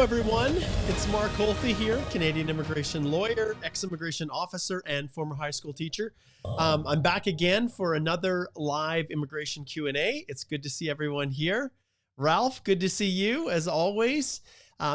everyone. It's Mark Holthe here, Canadian immigration lawyer, ex-immigration officer, and former high school teacher. I'm back again for another live immigration Q&A. It's good to see everyone here. Ralph, good to see you as always.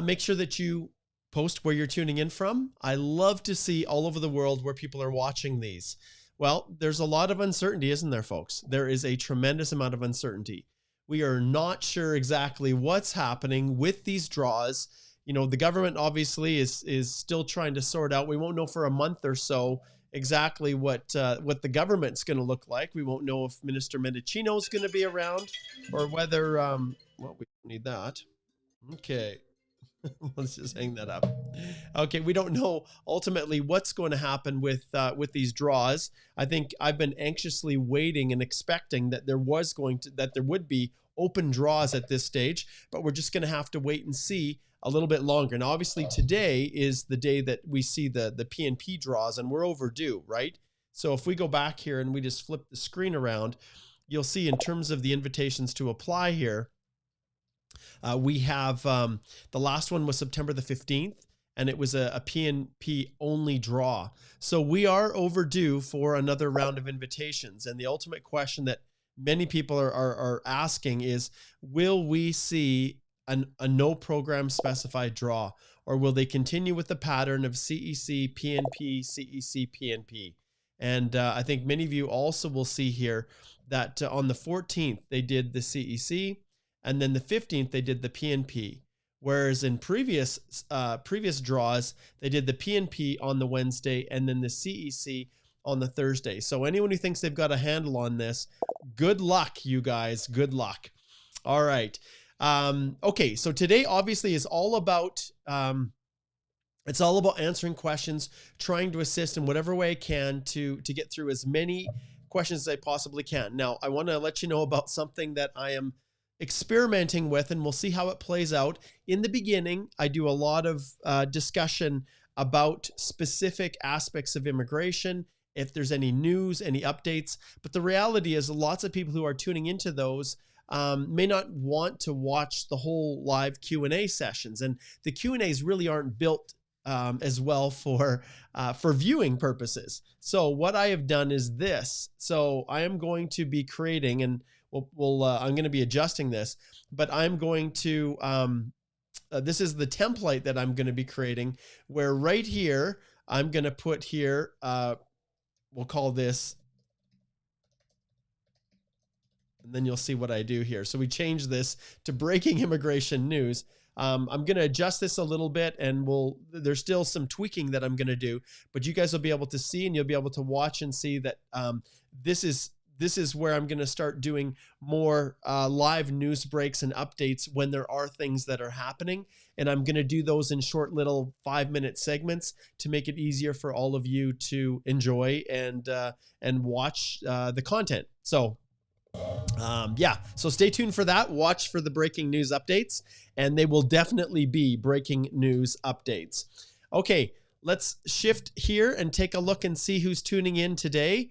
Make sure that you post where you're tuning in from. I love to see all over the world where people are watching these. Well, there's a lot of uncertainty, isn't there, folks? There is a tremendous amount of uncertainty. We are not sure exactly what's happening with these draws. You know, the government obviously is still trying to sort out. We won't know for a month or so exactly what the government's going to look like. We won't know if Minister Mendicino is going to be around or whether, well, we don't need that. Okay. Let's just hang that up. Okay, we don't know ultimately what's going to happen with these draws. I think I've been anxiously waiting and expecting that there would be open draws at this stage, but we're just going to have to wait and see a little bit longer. And obviously today is the day that we see the PNP draws, and we're overdue, right? So if we go back here and we just flip the screen around, you'll see in terms of the invitations to apply here, we have the last one was September the 15th, and it was a PNP only draw. So we are overdue for another round of invitations. And the ultimate question that many people are asking is, will we see a no program specified draw, or will they continue with the pattern of CEC, PNP, CEC, PNP? And I think many of you also will see here that on the 14th, they did the CEC, and then the 15th, they did the PNP. Whereas in previous draws, they did the PNP on the Wednesday and then the CEC on the Thursday. So anyone who thinks they've got a handle on this, good luck, you guys. Good luck. All right. Okay. So today obviously is all about, it's all about answering questions, trying to assist in whatever way I can to get through as many questions as I possibly can. Now, I want to let you know about something that I am experimenting with, and we'll see how it plays out. In the beginning, I do a lot of discussion about specific aspects of immigration, if there's any news, any updates. But the reality is lots of people who are tuning into those may not want to watch the whole live Q&A sessions. And the Q&As really aren't built as well for viewing purposes. So what I have done is this. So I am going to be creating, and I'm going to be adjusting this, but I'm going to, this is the template that I'm going to be creating, where right here, I'm going to put here, we'll call this, and then you'll see what I do here. So we change this to breaking immigration news. I'm going to adjust this a little bit, and there's still some tweaking that I'm going to do, but you guys will be able to see, and you'll be able to watch and see that this is where I'm going to start doing more live news breaks and updates when there are things that are happening. And I'm going to do those in short little 5-minute segments to make it easier for all of you to enjoy and watch the content. So yeah, so stay tuned for that. Watch for the breaking news updates, and they will definitely be breaking news updates. Okay, let's shift here and take a look and see who's tuning in today.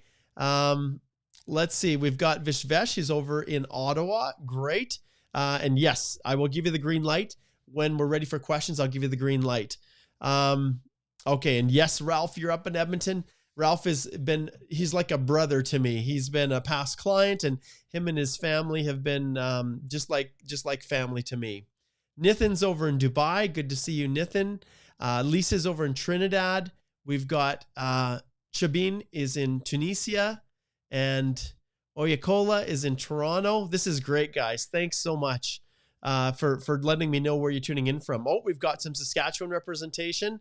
Let's see. We've got Vishvesh. He's over in Ottawa. Great. And yes, I will give you the green light. When we're ready for questions, I'll give you the green light. Okay. And yes, Ralph, you're up in Edmonton. Ralph he's like a brother to me. He's been a past client, and him and his family have been just like family to me. Nithin's over in Dubai. Good to see you, Nithin. Lisa's over in Trinidad. We've got Chabin is in Tunisia. And Oyakola is in Toronto. This is great, guys. Thanks so much for letting me know where you're tuning in from. Oh, we've got some Saskatchewan representation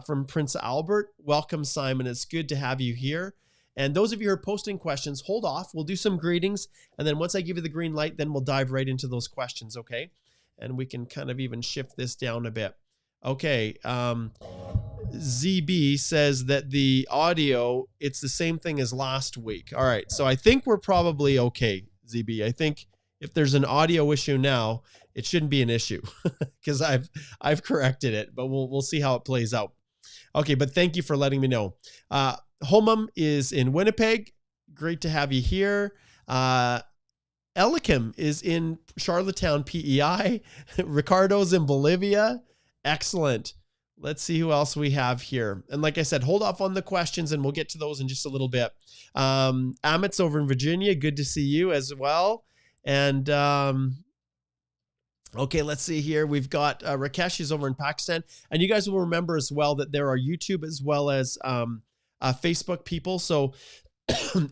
from Prince Albert. Welcome, Simon. It's good to have you here. And those of you who are posting questions, hold off. We'll do some greetings. And then once I give you the green light, then we'll dive right into those questions, okay? And we can kind of even shift this down a bit. Okay. ZB says that the audio, it's the same thing as last week. All right. So I think we're probably okay, ZB. I think if there's an audio issue now, it shouldn't be an issue because I've corrected it, but we'll see how it plays out. Okay. But thank you for letting me know. Homam is in Winnipeg. Great to have you here. Elikim is in Charlottetown, PEI. Ricardo's in Bolivia. Excellent. Let's see who else we have here. And like I said, hold off on the questions and we'll get to those in just a little bit. Amit's over in Virginia. Good to see you as well. And okay, let's see here. We've got Rakesh is over in Pakistan. And you guys will remember as well that there are YouTube as well as Facebook people. So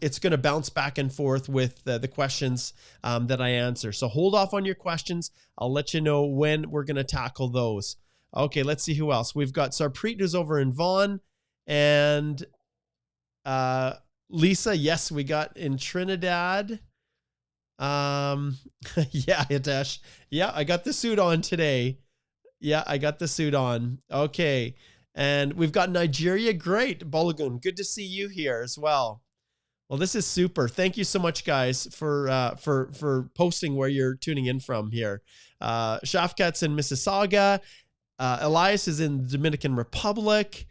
it's going to bounce back and forth with the questions that I answer. So hold off on your questions. I'll let you know when we're going to tackle those. Okay, let's see who else. We've got Sarpreet who's over in Vaughan. And Lisa, yes, we got in Trinidad. Yeah, Hitesh. Yeah, I got the suit on today. Yeah, I got the suit on. Okay. And we've got Nigeria. Great. Bolagun, good to see you here as well. Well, this is super. Thank you so much, guys, for posting where you're tuning in from here. Shafkat's in Mississauga. Elias is in the Dominican Republic.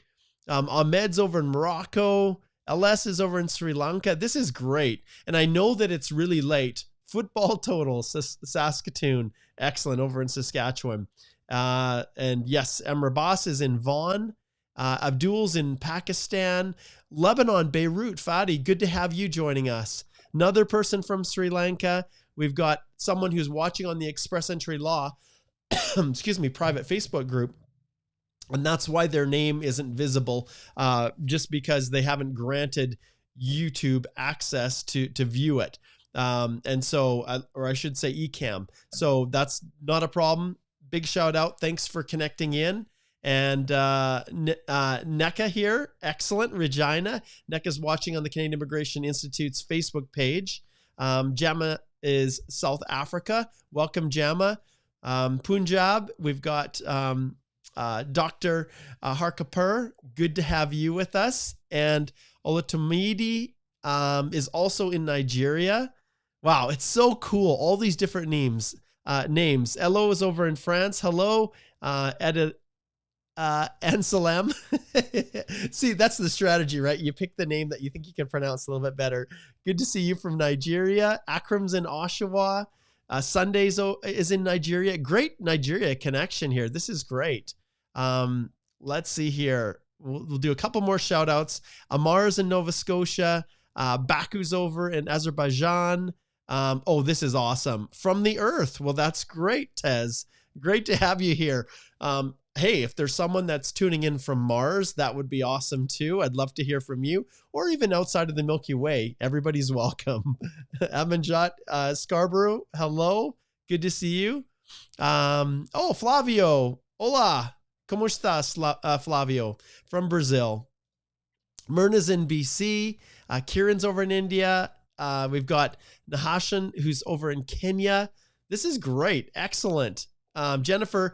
Ahmed's over in Morocco. LS is over in Sri Lanka. This is great. And I know that it's really late. Football total, Saskatoon. Excellent, over in Saskatchewan. And yes, Emra Boss is in Vaughan. Abdul's in Pakistan. Lebanon, Beirut. Fadi, good to have you joining us. Another person from Sri Lanka. We've got someone who's watching on the Express Entry Law, excuse me, private Facebook group. And that's why their name isn't visible, just because they haven't granted YouTube access to view it. And so, or I should say eCam. So that's not a problem. Big shout out. Thanks for connecting in. And NECA here. Excellent. Regina. NECA's watching on the Canadian Immigration Institute's Facebook page. Jama is South Africa. Welcome, Jama. Punjab, we've got Dr. Harkapur. Good to have you with us. And Olatomidi is also in Nigeria. Wow, it's so cool. All these different names. Elo is over in France. Hello, Anselm. See, that's the strategy, right? You pick the name that you think you can pronounce a little bit better. Good to see you from Nigeria. Akram's in Oshawa. Sundays is in Nigeria. Great Nigeria connection here. This is great. Let's see here. We'll do a couple more shout outs. Amar's in Nova Scotia. Baku's over in Azerbaijan. Oh, this is awesome. From the Earth. Well, that's great, Tez. Great to have you here. Hey, if there's someone that's tuning in from Mars, that would be awesome too. I'd love to hear from you, or even outside of the Milky Way. Everybody's welcome. Amanjot Scarborough, hello. Good to see you. Oh, Flavio. Hola. ¿Cómo estás, Flavio? From Brazil. Myrna's in BC. Kieran's over in India. We've got Nahashan, who's over in Kenya. This is great. Excellent. Jennifer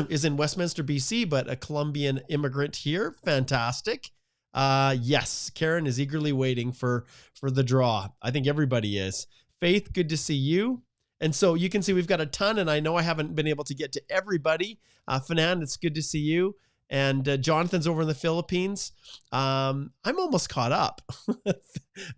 is in Westminster, BC, but a Colombian immigrant here. Fantastic. Yes, Karen is eagerly waiting for the draw. I think everybody is. Faith, good to see you. And so you can see we've got a ton, and I know I haven't been able to get to everybody. Fanan, it's good to see you. And Jonathan's over in the Philippines. I'm almost caught up.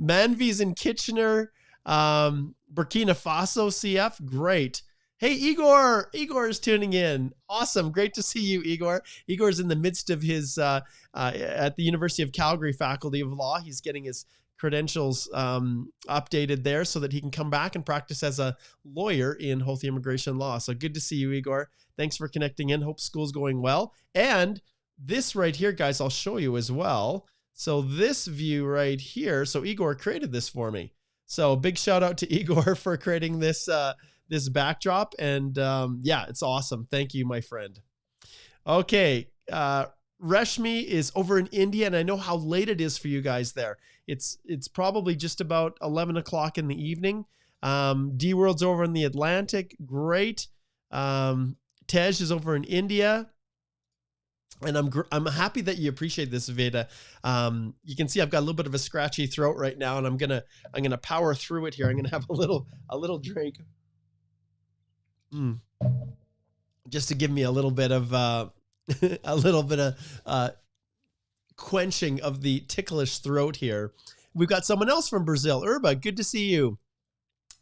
Manvi's in Kitchener. Burkina Faso, CF, great. Hey, Igor. Igor is tuning in. Awesome. Great to see you, Igor. Igor's in the midst of his, at the University of Calgary Faculty of Law. He's getting his credentials updated there so that he can come back and practice as a lawyer in Houthi immigration law. So good to see you, Igor. Thanks for connecting in. Hope school's going well. And this right here, guys, I'll show you as well. So this view right here, so Igor created this for me. So big shout out to Igor for creating this this backdrop. And yeah, it's awesome. Thank you, my friend. Okay. Reshmi is over in India, and I know how late it is for you guys there. It's probably just about 11 o'clock in the evening. D-World's over in the Atlantic. Great. Tej is over in India. And I'm happy that you appreciate this, Veda. You can see I've got a little bit of a scratchy throat right now, and I'm gonna power through it here. I'm gonna have a little drink, just to give me a little bit of quenching of the ticklish throat here. We've got someone else from Brazil. Urba, good to see you.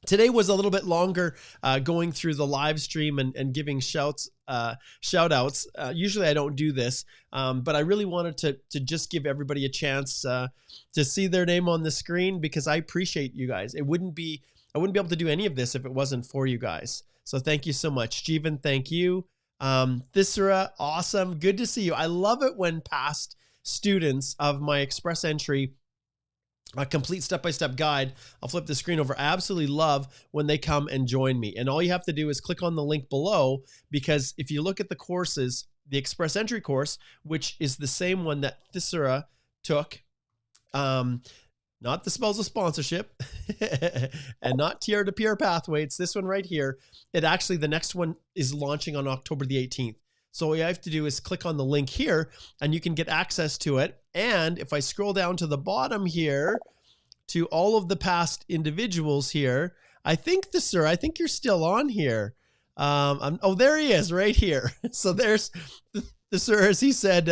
Today was a little bit longer going through the live stream and giving shout outs. Usually I don't do this, but I really wanted to just give everybody a chance to see their name on the screen, because I appreciate you guys. I wouldn't be able to do any of this if it wasn't for you guys. So thank you so much. Jeevan, thank you. Thisera, awesome. Good to see you. I love it when past students of my Express Entry a complete step-by-step guide. I'll flip the screen over. I absolutely love when they come and join me. And all you have to do is click on the link below, because if you look at the courses, the Express Entry course, which is the same one that Thisera took, not the spousal sponsorship and not tier to peer pathway. It's this one right here. It actually, the next one is launching on October the 18th. So all you have to do is click on the link here and you can get access to it. And if I scroll down to the bottom here to all of the past individuals here, I think you're still on here. Oh, there he is right here. So there's the sir, as he said,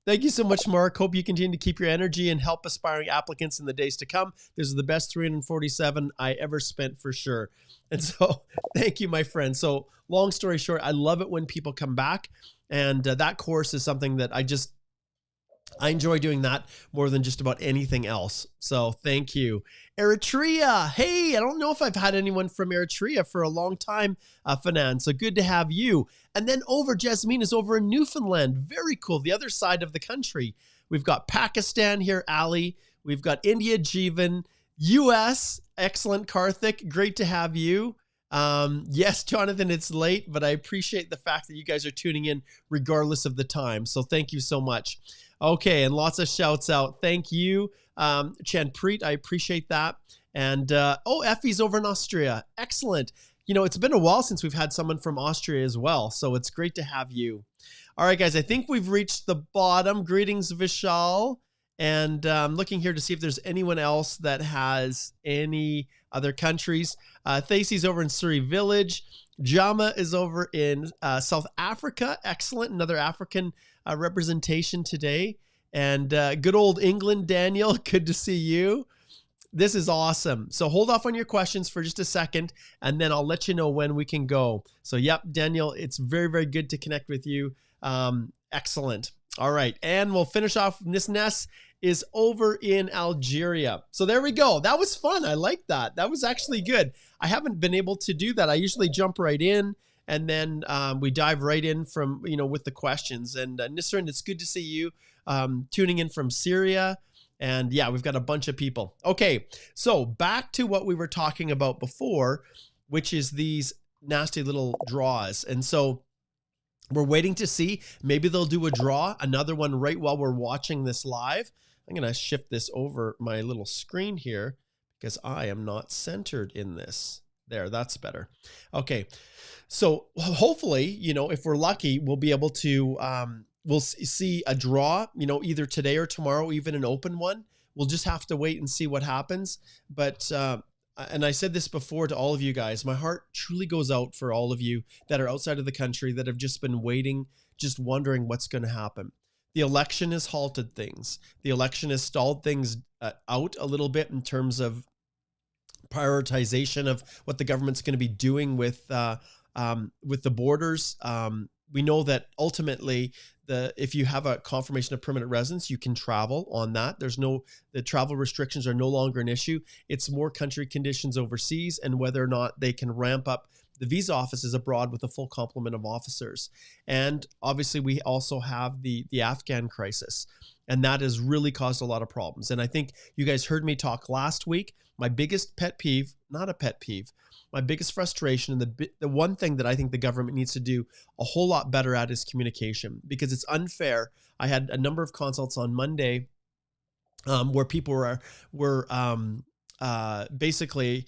thank you so much, Mark. Hope you continue to keep your energy and help aspiring applicants in the days to come. This is the best 347 I ever spent for sure. And so thank you, my friend. So long story short, I love it when people come back. And that course is something that I enjoy doing that more than just about anything else. So thank you. Eritrea. Hey, I don't know if I've had anyone from Eritrea for a long time, Fanan. So good to have you. And then Jasmine is over in Newfoundland. Very cool. The other side of the country. We've got Pakistan here, Ali. We've got India, Jeevan. US, excellent, Karthik. Great to have you. Yes, Jonathan, it's late, but I appreciate the fact that you guys are tuning in regardless of the time. So thank you so much. Okay, and lots of shouts out. Thank you, Chanpreet. I appreciate that. And Effie's over in Austria. Excellent. You know, it's been a while since we've had someone from Austria as well, so it's great to have you. All right, guys, I think we've reached the bottom. Greetings, Vishal. And I'm looking here to see if there's anyone else that has any other countries. Thacey's over in Surrey Village. Jama is over in South Africa. Excellent. Another African representation today. And good old England, Daniel. Good to see you. This is awesome. So hold off on your questions for just a second, and then I'll let you know when we can go. So, yep, Daniel, it's very, very good to connect with you. Excellent. All right. And we'll finish off. Nisnes is over in Algeria. So there we go. That was fun. I like that. That was actually good. I haven't been able to do that. I usually jump right in and then we dive right in from, with the questions. And Nisrin, it's good to see you tuning in from Syria. And yeah, we've got a bunch of people. Okay. So back to what we were talking about before, which is these nasty little draws. And so we're waiting to see, maybe they'll do a draw, another one right while we're watching this live. I'm going to shift this over my little screen here because I am not centered in this. There, that's better. Okay. So hopefully, if we're lucky, we'll be able to, we'll see a draw, either today or tomorrow, even an open one. We'll just have to wait and see what happens. But, and I said this before to all of you guys, my heart truly goes out for all of you that are outside of the country that have just been waiting, just wondering what's going to happen. The election has halted things. The election has stalled things out a little bit in terms of prioritization of what the government's going to be doing with the borders. We know that ultimately, if you have a confirmation of permanent residence, you can travel on that. The travel restrictions are no longer an issue. It's more country conditions overseas and whether or not they can ramp up the visa offices abroad with a full complement of officers. And obviously we also have the Afghan crisis, and that has really caused a lot of problems. And I think you guys heard me talk last week. My biggest pet peeve, not a pet peeve, my biggest frustration, and the one thing that I think the government needs to do a whole lot better at is communication, because it's unfair. I had a number of consults on Monday where people were basically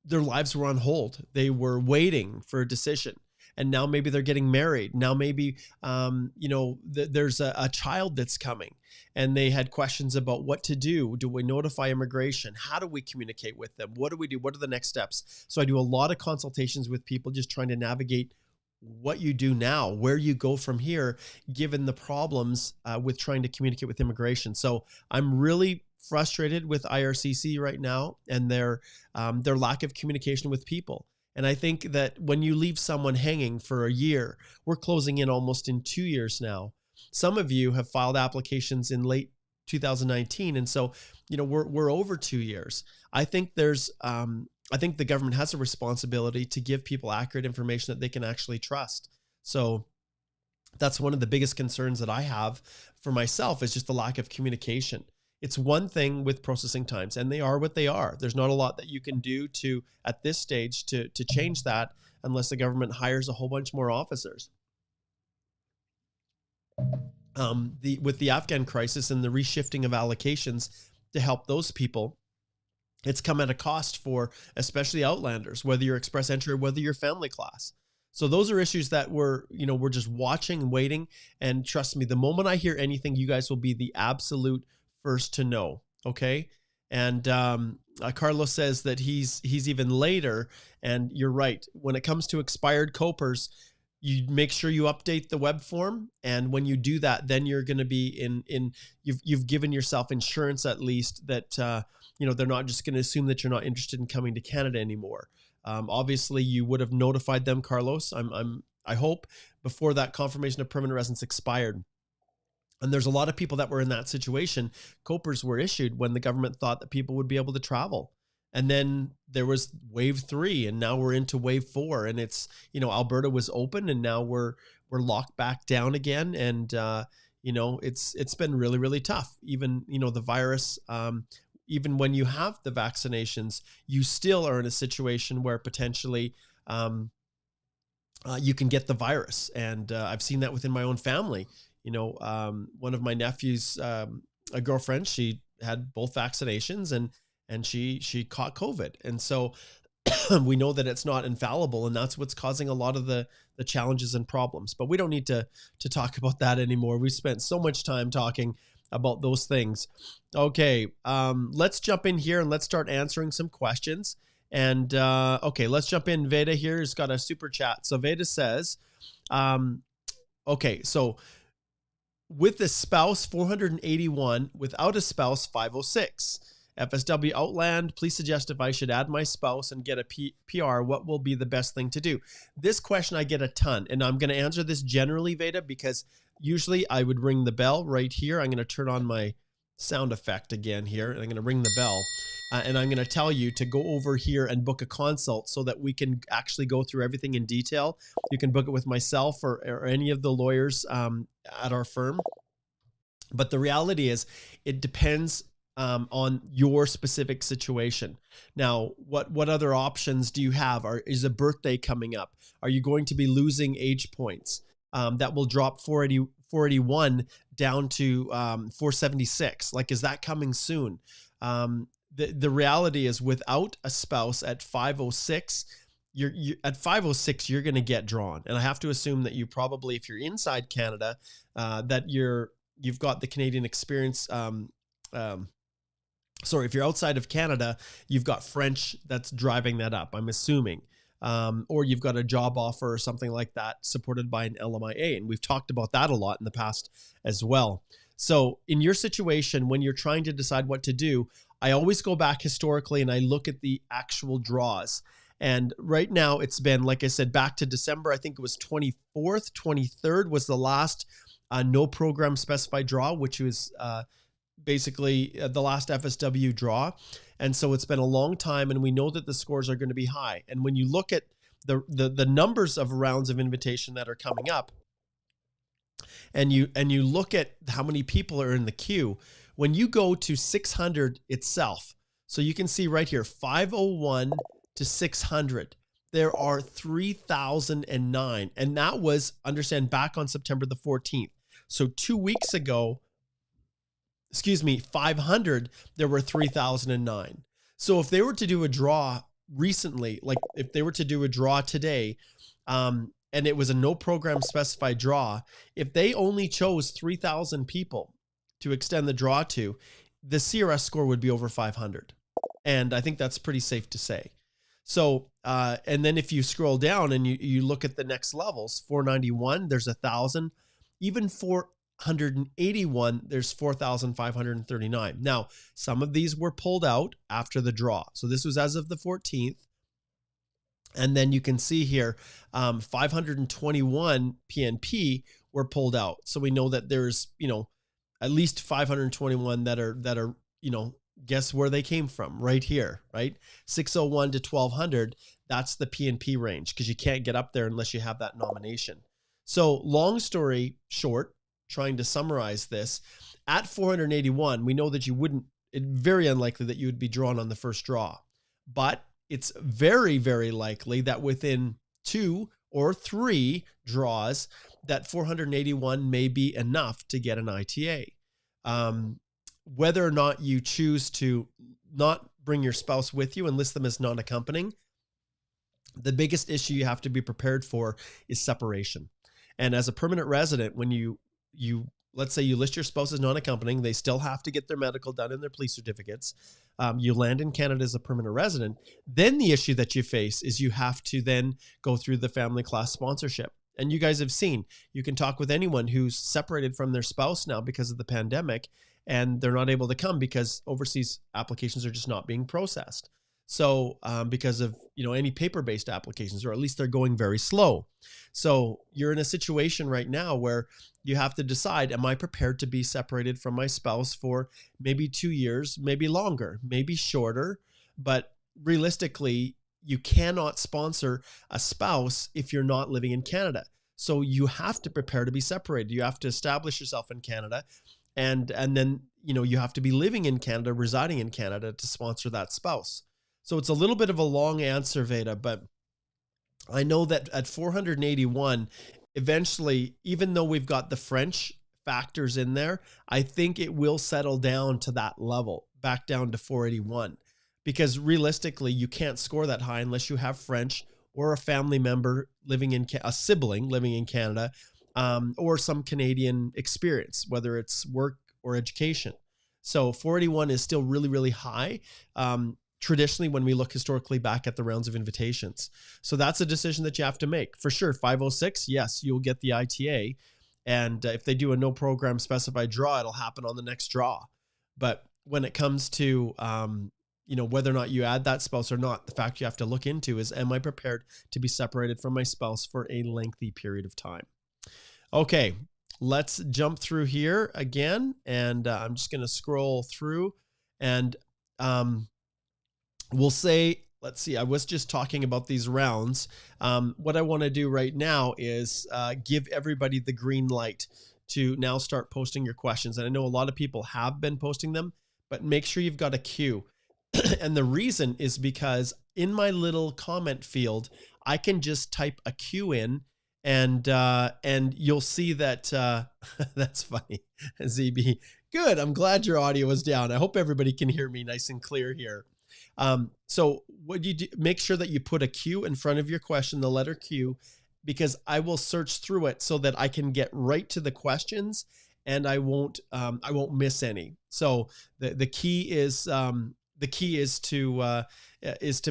their lives were on hold. They were waiting for a decision. And now maybe they're getting married. Now maybe, there's a child that's coming, and they had questions about what to do. Do we notify immigration? How do we communicate with them? What do we do? What are the next steps? So I do a lot of consultations with people just trying to navigate what you do now, where you go from here, given the problems with trying to communicate with immigration. So I'm really frustrated with IRCC right now and their lack of communication with people. And I think that when you leave someone hanging for a year, we're closing in almost in 2 years now. Some of you have filed applications in late 2019. And so, we're over 2 years. I think I think the government has a responsibility to give people accurate information that they can actually trust. So that's one of the biggest concerns that I have for myself, is just the lack of communication. It's one thing with processing times, and they are what they are. There's not a lot that you can do at this stage to change that unless the government hires a whole bunch more officers. With the Afghan crisis and the reshifting of allocations to help those people, it's come at a cost for especially Outlanders, whether you're express entry or whether you're family class. So those are issues that we're just watching and waiting. And trust me, the moment I hear anything, you guys will be the absolute first to know. Okay. And Carlos says that he's even later. And you're right. When it comes to expired COPRs, you make sure you update the web form. And when you do that, then you're going to be you've given yourself insurance, at least, that, they're not just going to assume that you're not interested in coming to Canada anymore. Obviously you would have notified them, Carlos, I hope, before that confirmation of permanent residence expired. And there's a lot of people that were in that situation. COPRs were issued when the government thought that people would be able to travel. And then there was wave 3, and now we're into wave 4, and it's, Alberta was open, and now we're locked back down again. And, it's been really, really tough. Even, the virus, even when you have the vaccinations, you still are in a situation where potentially you can get the virus. And I've seen that within my own family. One of my nephews, a girlfriend, she had both vaccinations, and she caught COVID. And so we know that it's not infallible, and that's what's causing a lot of the challenges and problems. But we don't need to talk about that anymore. We spent so much time talking about those things. Okay, let's jump in here and let's start answering some questions. And okay, let's jump in. Veda here has got a super chat. So Veda says, okay, so with a spouse 481, without a spouse 506. FSW Outland, please suggest if I should add my spouse and get a PR, what will be the best thing to do? This question I get a ton, and I'm going to answer this generally, Veda, because usually I would ring the bell right here. I'm going to turn on my sound effect again here, and I'm going to ring the bell, and I'm going to tell you to go over here and book a consult so that we can actually go through everything in detail. You can book it with myself or any of the lawyers at our firm. But the reality is, it depends on your specific situation. Now, what other options do you have? Is a birthday coming up? Are you going to be losing age points? That will drop 481 down to 476. Like, is that coming soon? The reality is, without a spouse at 506, you're at 506, you're going to get drawn. And I have to assume that you probably, if you're inside Canada, that you've got the Canadian experience. Sorry, if you're outside of Canada, you've got French that's driving that up, I'm assuming. Or you've got a job offer or something like that supported by an LMIA. And we've talked about that a lot in the past as well. So in your situation, when you're trying to decide what to do, I always go back historically and I look at the actual draws. And right now it's been, like I said, back to December, I think it was 24th, 23rd was the last no program specified draw, which was basically the last FSW draw. And so it's been a long time, and we know that the scores are going to be high. And when you look at the numbers of rounds of invitation that are coming up, and you look at how many people are in the queue, when you go to 600 itself, so you can see right here, 501 to 600, there are 3,009. And that was, understand, back on September the 14th. So 2 weeks ago, 500, there were 3,009. So if they were to do a draw recently, like if they were to do a draw today, and it was a no program specified draw, if they only chose 3,000 people to extend the draw to, the CRS score would be over 500. And I think that's pretty safe to say. So, and then if you scroll down and you look at the next levels, 491, there's 1,000, even 400 481, there's 4,539. Now, some of these were pulled out after the draw. So this was as of the 14th. And then you can see here, 521 PNP were pulled out. So we know that there's, at least 521 that are, guess where they came from right here, right? 601 to 1200. That's the PNP range, because you can't get up there unless you have that nomination. So long story short, trying to summarize this, at 481, we know that it's very unlikely that you would be drawn on the first draw, but it's very, very likely that within 2 or 3 draws, that 481 may be enough to get an ITA. Whether or not you choose to not bring your spouse with you and list them as non-accompanying, the biggest issue you have to be prepared for is separation. And as a permanent resident, when you let's say you list your spouse as non-accompanying, they still have to get their medical done and their police certificates. You land in Canada as a permanent resident. Then the issue that you face is you have to then go through the family class sponsorship. And you guys have seen, you can talk with anyone who's separated from their spouse now because of the pandemic, and they're not able to come because overseas applications are just not being processed. So because of any paper-based applications, or at least they're going very slow. So you're in a situation right now where you have to decide, am I prepared to be separated from my spouse for maybe 2 years, maybe longer, maybe shorter, but realistically, you cannot sponsor a spouse if you're not living in Canada. So you have to prepare to be separated. You have to establish yourself in Canada, and then you have to be living in Canada, residing in Canada to sponsor that spouse. So it's a little bit of a long answer, Veda, but I know that at 481, eventually, even though we've got the French factors in there, I think it will settle down to that level, back down to 481. Because realistically, you can't score that high unless you have French or a family member a sibling living in Canada, or some Canadian experience, whether it's work or education. So 481 is still really, really high. Traditionally, when we look historically back at the rounds of invitations. So that's a decision that you have to make. For sure, 506, yes, you'll get the ITA. And if they do a no program specified draw, it'll happen on the next draw. But when it comes to, whether or not you add that spouse or not, the fact you have to look into is, am I prepared to be separated from my spouse for a lengthy period of time? Okay, let's jump through here again. And I'm just going to scroll through, and we'll say, let's see, I was just talking about these rounds. What I want to do right now is give everybody the green light to now start posting your questions. And I know a lot of people have been posting them, but make sure you've got a queue. And the reason is because in my little comment field, I can just type a Q in, and you'll see that, that's funny, ZB. Good, I'm glad your audio is down. I hope everybody can hear me nice and clear here. So what you do, make sure that you put a Q in front of your question, the letter Q, because I will search through it so that I can get right to the questions, and I won't miss any. So the key is to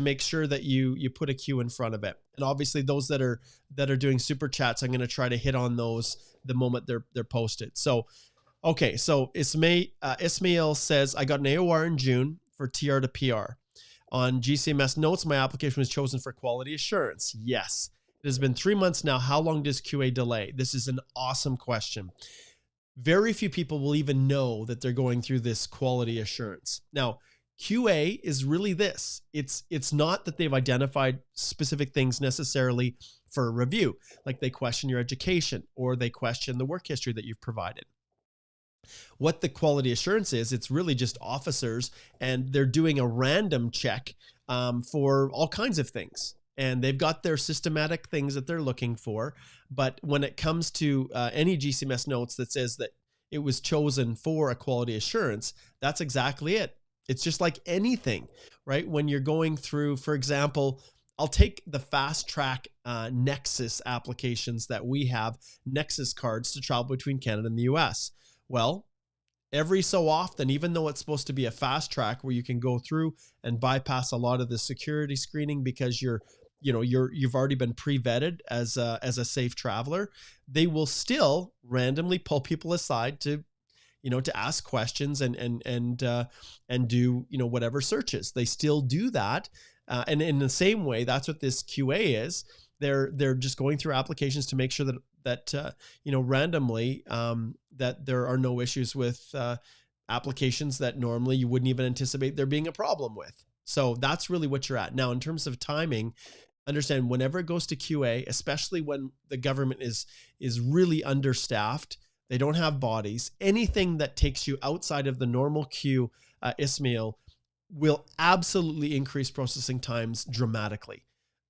make sure that you put a Q in front of it. And obviously those that are doing super chats, I'm going to try to hit on those the moment they're posted. So, okay. So Ismail says, I got an AOR in June for TR to PR. On GCMS notes, my application was chosen for quality assurance. Yes. It has been 3 months now. How long does QA delay? This is an awesome question. Very few people will even know that they're going through this quality assurance. Now, QA is really this. It's not that they've identified specific things necessarily for a review, like they question your education or they question the work history that you've provided. What the quality assurance is, it's really just officers, and they're doing a random check for all kinds of things. And they've got their systematic things that they're looking for. But when it comes to any GCMS notes that says that it was chosen for a quality assurance, that's exactly it. It's just like anything, right? When you're going through, for example, I'll take the fast track Nexus applications that we have, Nexus cards to travel between Canada and the US. Well, every so often, even though it's supposed to be a fast track where you can go through and bypass a lot of the security screening because you're you've already been pre-vetted as a safe traveler, they will still randomly pull people aside to ask questions and do whatever searches. They still do that, and in the same way, that's what this QA is. They're just going through applications to make sure that randomly that there are no issues with applications that normally you wouldn't even anticipate there being a problem with. So that's really what you're at. Now, in terms of timing, understand whenever it goes to QA, especially when the government is really understaffed, they don't have bodies, anything that takes you outside of the normal queue, Ismail, will absolutely increase processing times dramatically.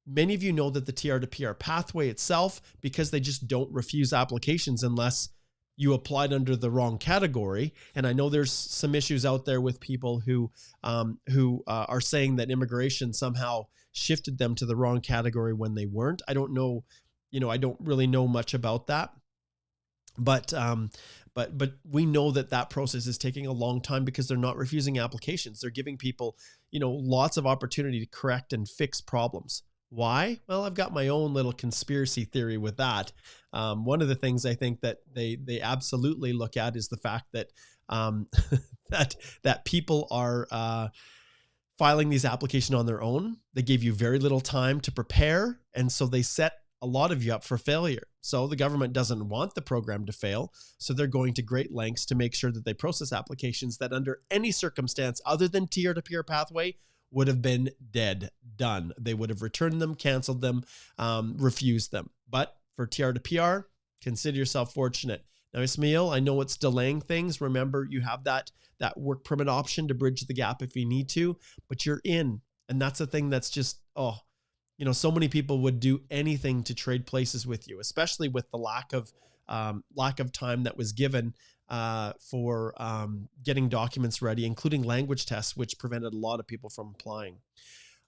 Many of you know that the TR to PR pathway itself, because they just don't refuse applications unless you applied under the wrong category. And I know there's some issues out there with people who are saying that immigration somehow shifted them to the wrong category when they weren't. I don't know, I don't really know much about that. But we know that process is taking a long time because they're not refusing applications. They're giving people, lots of opportunity to correct and fix problems. Why? Well, I've got my own little conspiracy theory with that. One of the things I think that they absolutely look at is the fact that that people are filing these applications on their own. They give you very little time to prepare, and so they set a lot of you up for failure. So the government doesn't want the program to fail, so they're going to great lengths to make sure that they process applications that under any circumstance other than TR to PR pathway would have been done. They would have returned them, canceled them, refused them. But for TR to PR, consider yourself fortunate. Now, Ismail, I know it's delaying things. Remember, you have that work permit option to bridge the gap if you need to, but you're in. And that's the thing that's just, so many people would do anything to trade places with you, especially with the lack of time that was given for getting documents ready, including language tests, which prevented a lot of people from applying.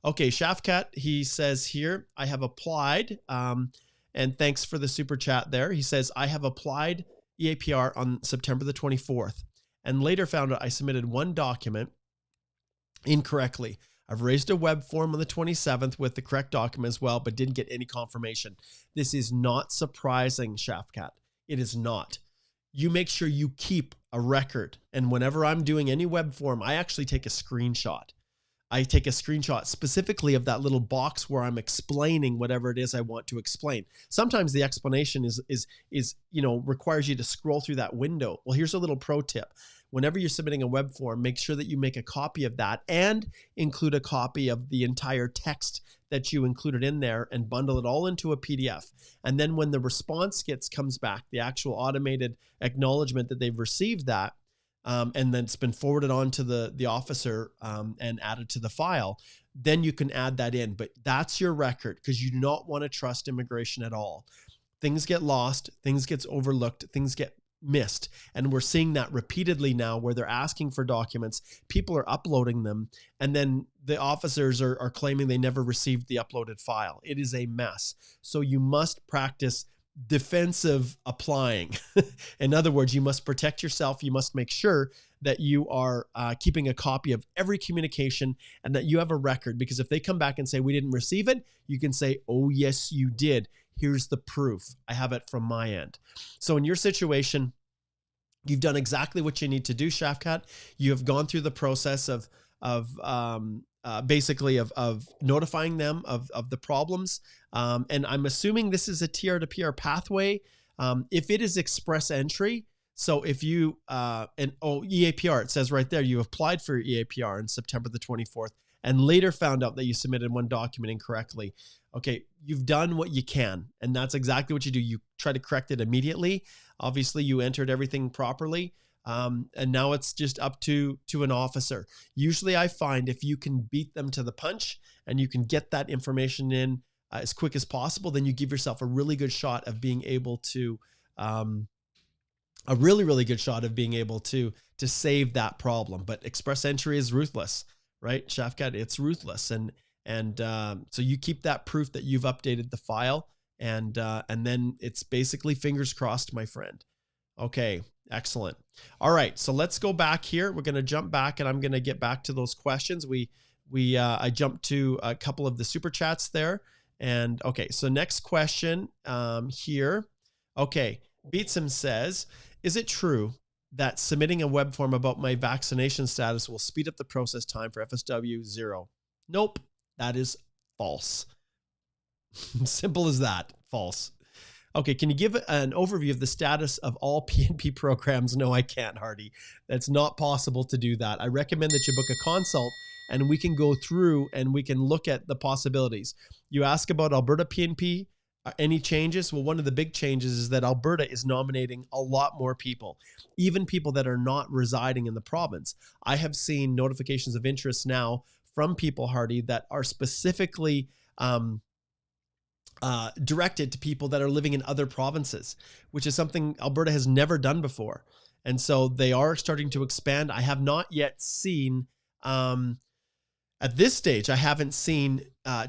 Okay, Shafkat, he says here, I have applied, and thanks for the super chat there. He says, I have applied EAPR on September the 24th, and later found out I submitted one document incorrectly. I've raised a web form on the 27th with the correct document as well, but didn't get any confirmation. This is not surprising, Shafkat. It is not. You make sure you keep a record. And whenever I'm doing any web form, I actually take a screenshot. I take a screenshot specifically of that little box where I'm explaining whatever it is I want to explain. Sometimes the explanation is requires you to scroll through that window. Well, here's a little pro tip. Whenever you're submitting a web form, make sure that you make a copy of that and include a copy of the entire text that you included in there and bundle it all into a PDF. And then when the response comes back, the actual automated acknowledgement that they've received that, and then it's been forwarded on to the officer and added to the file, then you can add that in. But that's your record, because you do not want to trust immigration at all. Things get lost, things get overlooked, things get missed. And we're seeing that repeatedly now where they're asking for documents, people are uploading them, and then the officers are claiming they never received the uploaded file. It is a mess. So you must practice defensive applying. In other words, you must protect yourself. You must make sure that you are keeping a copy of every communication and that you have a record, because if they come back and say, we didn't receive it, you can say, oh, yes, you did. Here's the proof. I have it from my end. So in your situation, you've done exactly what you need to do, Shafkat. You have gone through the process of basically notifying them of the problems. And I'm assuming this is a TR to PR pathway. If it is express entry, so if you, EAPR, it says right there, you applied for EAPR on September the 24th and later found out that you submitted one document incorrectly. Okay, you've done what you can, and that's exactly what you do. You try to correct it immediately. Obviously, you entered everything properly. And now it's just up to an officer. Usually I find if you can beat them to the punch and you can get that information in as quick as possible, then you give yourself a really good shot of being able to, to save that problem. But express entry is ruthless, right? Shafkat, it's ruthless. And so you keep that proof that you've updated the file, and then it's basically fingers crossed, my friend. Okay. Excellent. All right. So let's go back here. We're going to jump back and I'm going to get back to those questions. I jumped to a couple of the super chats there, And okay, so next question here. Okay, Beatsom says, is it true that submitting a web form about my vaccination status will speed up the process time for FSW 0? Nope, that is false. Simple as that, false. Okay, can you give an overview of the status of all PNP programs? No, I can't, Hardy. That's not possible to do that. I recommend that you book a consult and we can go through and we can look at the possibilities. You ask about Alberta PNP, any changes? Well, one of the big changes is that Alberta is nominating a lot more people, even people that are not residing in the province. I have seen notifications of interest now from people, Hardy, that are specifically directed to people that are living in other provinces, which is something Alberta has never done before. And so they are starting to expand. I have not yet seen, at this stage, I haven't seen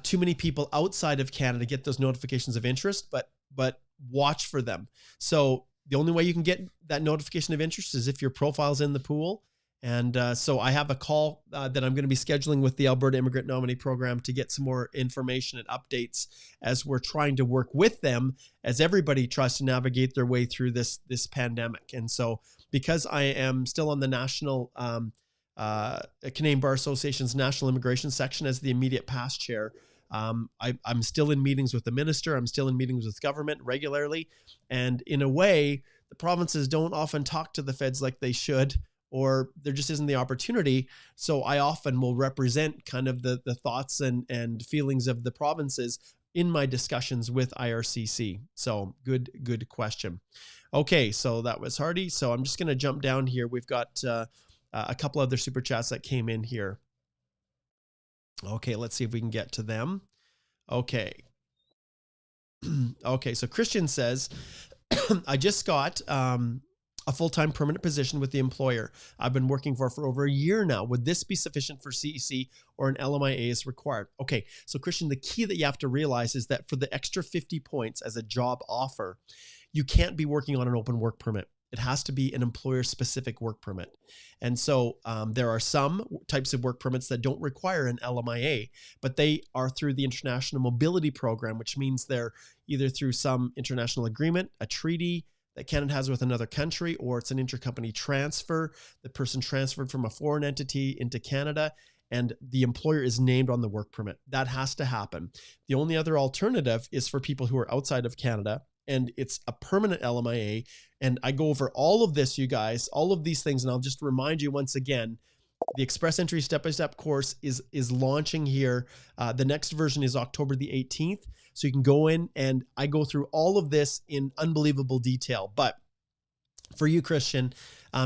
too many people outside of Canada get those notifications of interest, but watch for them. So the only way you can get that notification of interest is if your profile's in the pool. And so I have a call that I'm going to be scheduling with the Alberta Immigrant Nominee Program to get some more information and updates as we're trying to work with them as everybody tries to navigate their way through this pandemic. And so because I am still on the National Canadian Bar Association's National Immigration Section as the immediate past chair, I'm still in meetings with the minister. I'm still in meetings with government regularly. And in a way, the provinces don't often talk to the feds like they should, or there just isn't the opportunity. So I often will represent kind of the thoughts and feelings of the provinces in my discussions with IRCC. So good question. Okay, so that was Hardy. So I'm just going to jump down here. We've got a couple other super chats that came in here. Okay, let's see if we can get to them. Okay. Okay, so Christian says, I just got a full-time permanent position with the employer I've been working for over a year now. Would this be sufficient for CEC or an LMIA is required? Okay, so Christian, the key that you have to realize is that for the extra 50 points as a job offer, you can't be working on an open work permit. It has to be an employer-specific work permit. And so there are some types of work permits that don't require an LMIA, but they are through the International Mobility Program, which means they're either through some international agreement, a treaty that Canada has with another country, or it's an intercompany transfer. The person transferred from a foreign entity into Canada, and the employer is named on the work permit. That has to happen. The only other alternative is for people who are outside of Canada, and it's a permanent LMIA. And I go over all of this, you guys, all of these things, and I'll just remind you once again, the Express Entry Step-by-Step course is launching here. The next version is October the 18th. So you can go in and I go through all of this in unbelievable detail. But for you, Christian,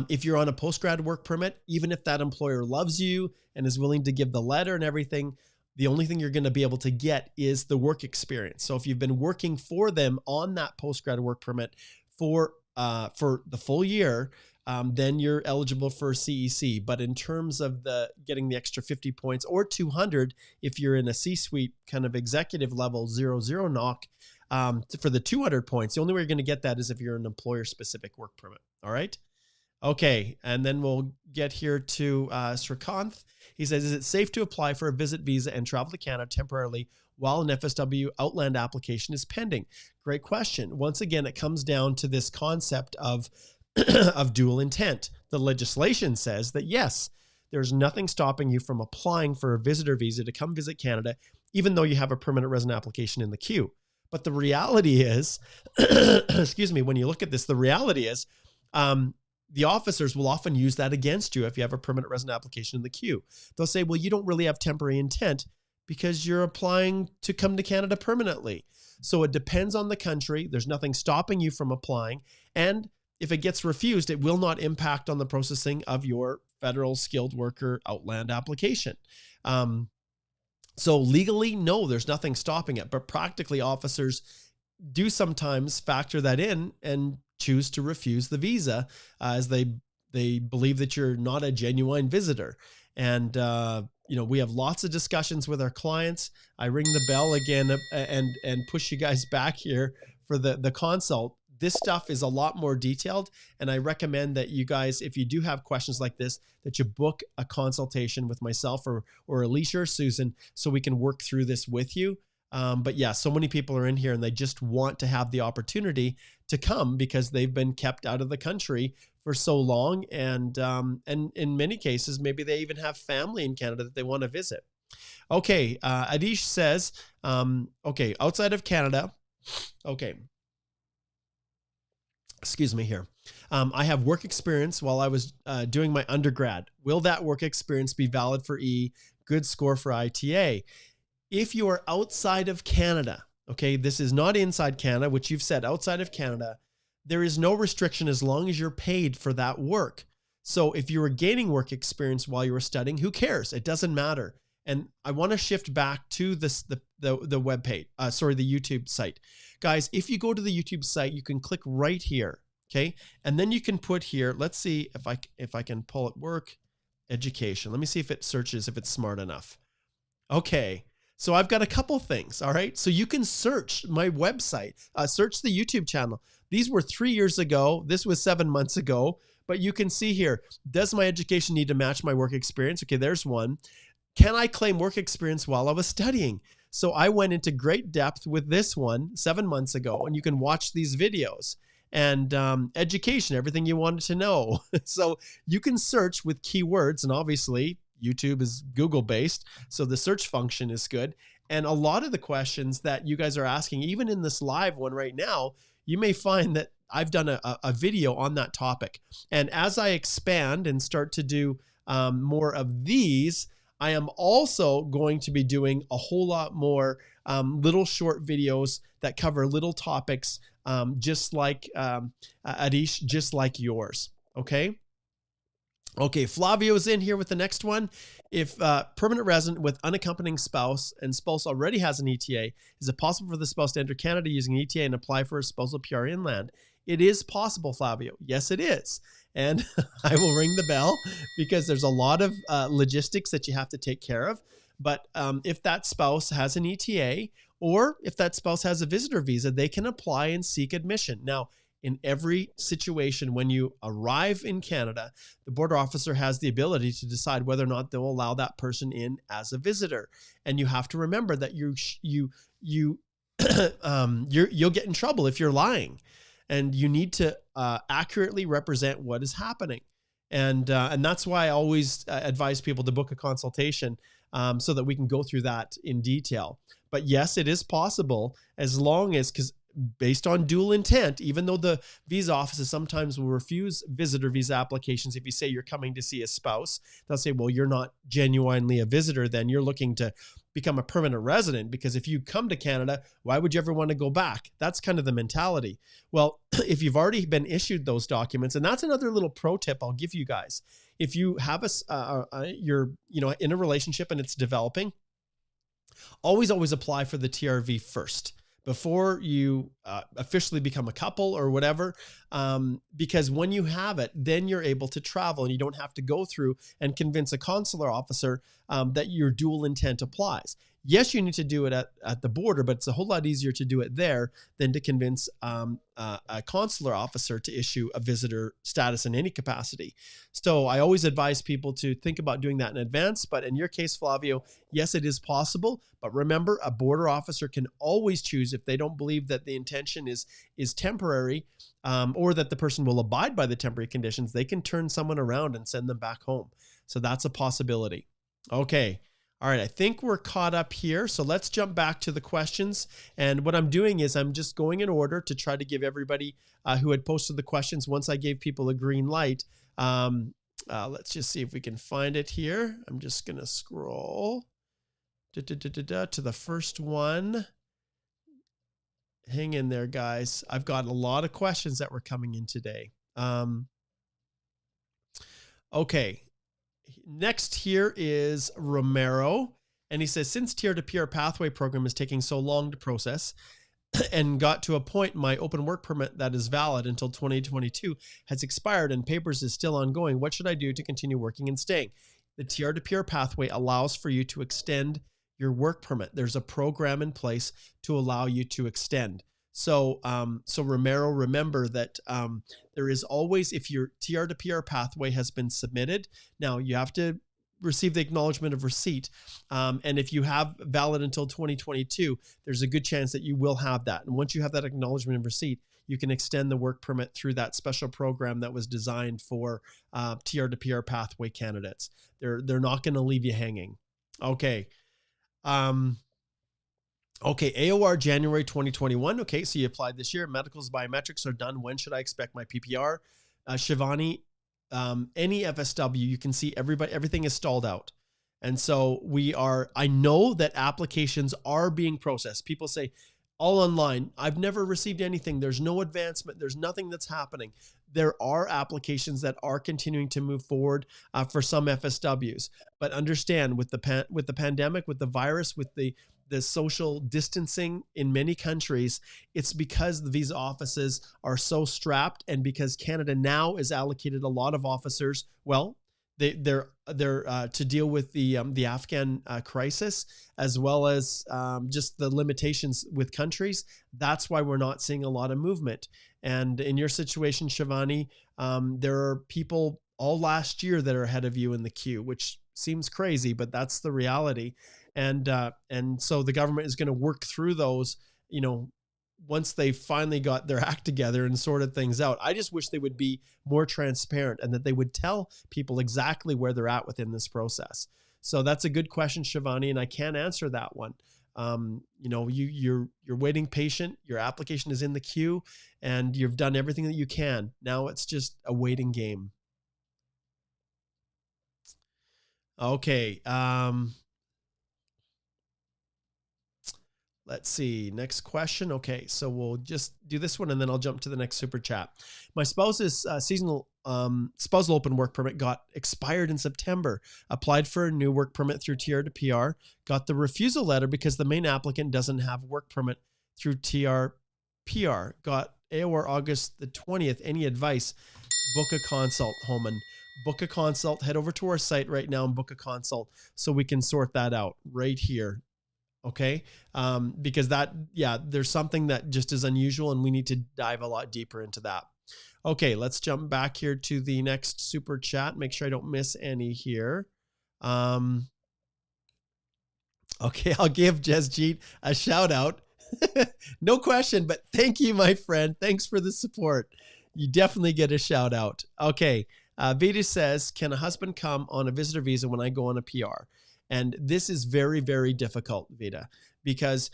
if you're on a post-grad work permit, even if that employer loves you and is willing to give the letter and everything, the only thing you're going to be able to get is the work experience. So if you've been working for them on that post-grad work permit for the full year, then you're eligible for CEC. But in terms of getting the extra 50 points or 200, if you're in a C-suite kind of executive level 00 knock, for the 200 points, the only way you're going to get that is if you're an employer-specific work permit. All right. Okay, and then we'll get here to Srikanth. He says, is it safe to apply for a visit visa and travel to Canada temporarily while an FSW Outland application is pending? Great question. Once again, it comes down to this concept of dual intent. The legislation says that yes, there's nothing stopping you from applying for a visitor visa to come visit Canada, even though you have a permanent resident application in the queue. But the reality is, excuse me, when you look at this, the reality is the officers will often use that against you if you have a permanent resident application in the queue. They'll say, well, you don't really have temporary intent because you're applying to come to Canada permanently. So it depends on the country. There's nothing stopping you from applying. And if it gets refused, it will not impact on the processing of your federal skilled worker Outland application. So legally, no, there's nothing stopping it. But practically, officers do sometimes factor that in and choose to refuse the visa as they believe that you're not a genuine visitor. And, we have lots of discussions with our clients. I ring the bell again and push you guys back here for the consult. This stuff is a lot more detailed, and I recommend that you guys, if you do have questions like this, that you book a consultation with myself or Alicia or Susan so we can work through this with you. But yeah, so many people are in here and they just want to have the opportunity to come because they've been kept out of the country for so long. And in many cases, maybe they even have family in Canada that they want to visit. Okay. Adish says, okay, outside of Canada. Okay. Excuse me here. I have work experience while I was doing my undergrad. Will that work experience be valid for E? Good score for ITA. If you are outside of Canada, okay, this is not inside Canada, which you've said outside of Canada, there is no restriction as long as you're paid for that work. So if you were gaining work experience while you were studying, who cares? It doesn't matter. And I want to shift back to this, the web page, the YouTube site. Guys, if you go to the YouTube site, you can click right here, okay? And then you can put here, let's see if I can pull it, work, education. Let me see if it searches, if it's smart enough. Okay. So I've got a couple things, all right? So you can search my website, search the YouTube channel. These were 3 years ago. This was 7 months ago. But you can see here, does my education need to match my work experience? Okay, there's one. Can I claim work experience while I was studying? So I went into great depth with this one 7 months ago, and you can watch these videos. And education, everything you wanted to know. So you can search with keywords, and obviously, YouTube is Google based, so the search function is good. And a lot of the questions that you guys are asking, even in this live one right now, you may find that I've done a video on that topic. And as I expand and start to do more of these, I am also going to be doing a whole lot more little short videos that cover little topics, just like Adish, just like yours. Okay. Okay, Flavio's in here with the next one. If permanent resident with unaccompanying spouse and spouse already has an ETA, is it possible for the spouse to enter Canada using an ETA and apply for a spousal PR inland? It is possible, Flavio. Yes, it is. And I will ring the bell because there's a lot of logistics that you have to take care of. But if that spouse has an ETA or if that spouse has a visitor visa, they can apply and seek admission. Now, in every situation, when you arrive in Canada, the border officer has the ability to decide whether or not they'll allow that person in as a visitor. And you have to remember that you'll get in trouble if you're lying, and you need to accurately represent what is happening. And that's why I always advise people to book a consultation so that we can go through that in detail. But yes, it is possible as long as, because based on dual intent, even though the visa offices sometimes will refuse visitor visa applications if you say you're coming to see a spouse, they'll say, well, you're not genuinely a visitor, then you're looking to become a permanent resident, because if you come to Canada, why would you ever want to go back? That's kind of the mentality. Well, if you've already been issued those documents, and that's another little pro tip I'll give you guys. If you have you're in a relationship and it's developing, always apply for the TRV first before you officially become a couple or whatever, because when you have it, then you're able to travel and you don't have to go through and convince a consular officer that your dual intent applies. Yes, you need to do it at the border, but it's a whole lot easier to do it there than to convince a consular officer to issue a visitor status in any capacity. So I always advise people to think about doing that in advance. But in your case, Flavio, yes, it is possible. But remember, a border officer can always choose, if they don't believe that the intention is temporary, or that the person will abide by the temporary conditions, they can turn someone around and send them back home. So that's a possibility. Okay. All right, I think we're caught up here. So let's jump back to the questions. And what I'm doing is I'm just going in order to try to give everybody who had posted the questions, once I gave people a green light. Let's just see if we can find it here. I'm just going to scroll to the first one. Hang in there, guys. I've got a lot of questions that were coming in today. Okay. Next here is Romero, and he says, since tier to PR pathway program is taking so long to process and got to a point my open work permit that is valid until 2022 has expired and papers is still ongoing, what should I do to continue working and staying? The TR to PR pathway allows for you to extend your work permit. There's a program in place to allow you to extend. So, Romero, remember that there is always, if your TR to PR pathway has been submitted, now you have to receive the acknowledgement of receipt. And if you have valid until 2022, there's a good chance that you will have that. And once you have that acknowledgement of receipt, you can extend the work permit through that special program that was designed for TR to PR pathway candidates. They're not going to leave you hanging. Okay. Okay, AOR January 2021. Okay, so you applied this year. Medicals biometrics are done. When should I expect my PPR? Shivani, any FSW, you can see everything is stalled out. And so I know that applications are being processed. People say, all online. I've never received anything. There's no advancement. There's nothing that's happening. There are applications that are continuing to move forward for some FSWs. But understand, with the pandemic, with the virus, with the social distancing in many countries, it's because the visa offices are so strapped, and because Canada now is allocated a lot of officers. Well, they're to deal with the Afghan crisis, as well as just the limitations with countries. That's why we're not seeing a lot of movement. And in your situation, Shivani, there are people all last year that are ahead of you in the queue, which seems crazy, but that's the reality. And so the government is going to work through those, once they finally got their act together and sorted things out. I just wish they would be more transparent and that they would tell people exactly where they're at within this process. So that's a good question, Shivani, and I can't answer that one. You're waiting patient. Your application is in the queue, and you've done everything that you can. Now it's just a waiting game. Okay. Let's see. Next question. Okay, so we'll just do this one and then I'll jump to the next super chat. My spouse's seasonal spousal open work permit got expired in September. Applied for a new work permit through TR to PR. Got the refusal letter because the main applicant doesn't have work permit through TR PR. Got AOR August the 20th. Any advice? Book a consult, Holman. Book a consult. Head over to our site right now and book a consult so we can sort that out right here. Okay. Because there's something that just is unusual and we need to dive a lot deeper into that. Okay. Let's jump back here to the next super chat. Make sure I don't miss any here. Okay. I'll give Jesjeet a shout out. No question, but thank you, my friend. Thanks for the support. You definitely get a shout out. Okay. Vita says, can a husband come on a visitor visa when I go on a PR? And this is very, very difficult, Vita, because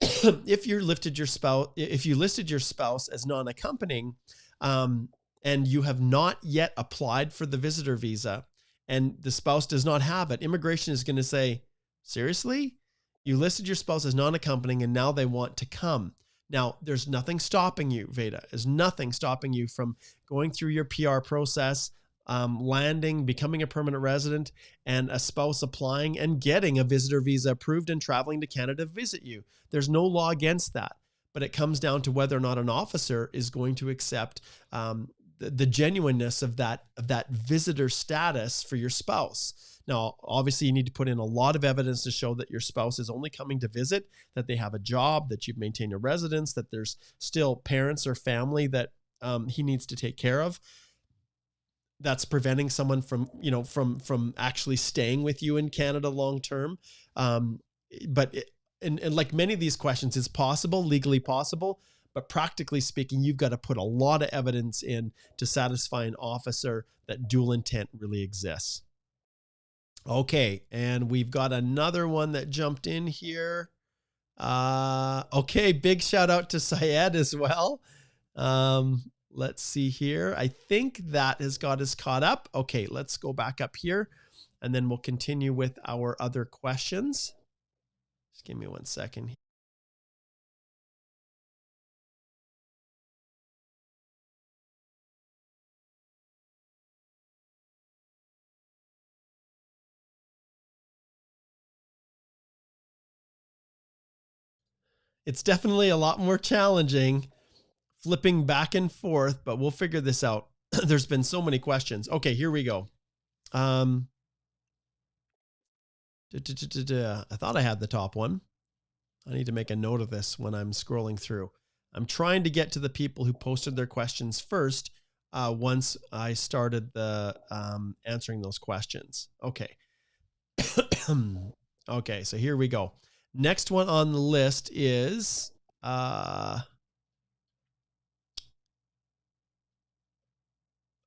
if you listed your spouse as non-accompanying, and you have not yet applied for the visitor visa, and the spouse does not have it, immigration is going to say, seriously? You listed your spouse as non-accompanying, and now they want to come. Now, there's nothing stopping you, Veda. There's nothing stopping you from going through your PR process, landing, becoming a permanent resident, and a spouse applying and getting a visitor visa approved and traveling to Canada to visit you. There's no law against that, but it comes down to whether or not an officer is going to accept the genuineness of that visitor status for your spouse. Now, obviously, you need to put in a lot of evidence to show that your spouse is only coming to visit, that they have a job, that you've maintained a residence, that there's still parents or family that he needs to take care of. That's preventing someone from actually staying with you in Canada long term. But like many of these questions, it's possible, legally possible, but practically speaking, you've got to put a lot of evidence in to satisfy an officer that dual intent really exists. Okay, and we've got another one that jumped in here. Okay, big shout out to Syed as well. Let's see here. I think that has got us caught up. Okay, let's go back up here, and then we'll continue with our other questions. Just give me 1 second. It's definitely a lot more challenging flipping back and forth, but we'll figure this out. There's been so many questions. Okay, here we go. I thought I had the top one. I need to make a note of this when I'm scrolling through. I'm trying to get to the people who posted their questions first once I started the answering those questions. Okay. Okay, so here we go. Next one on the list is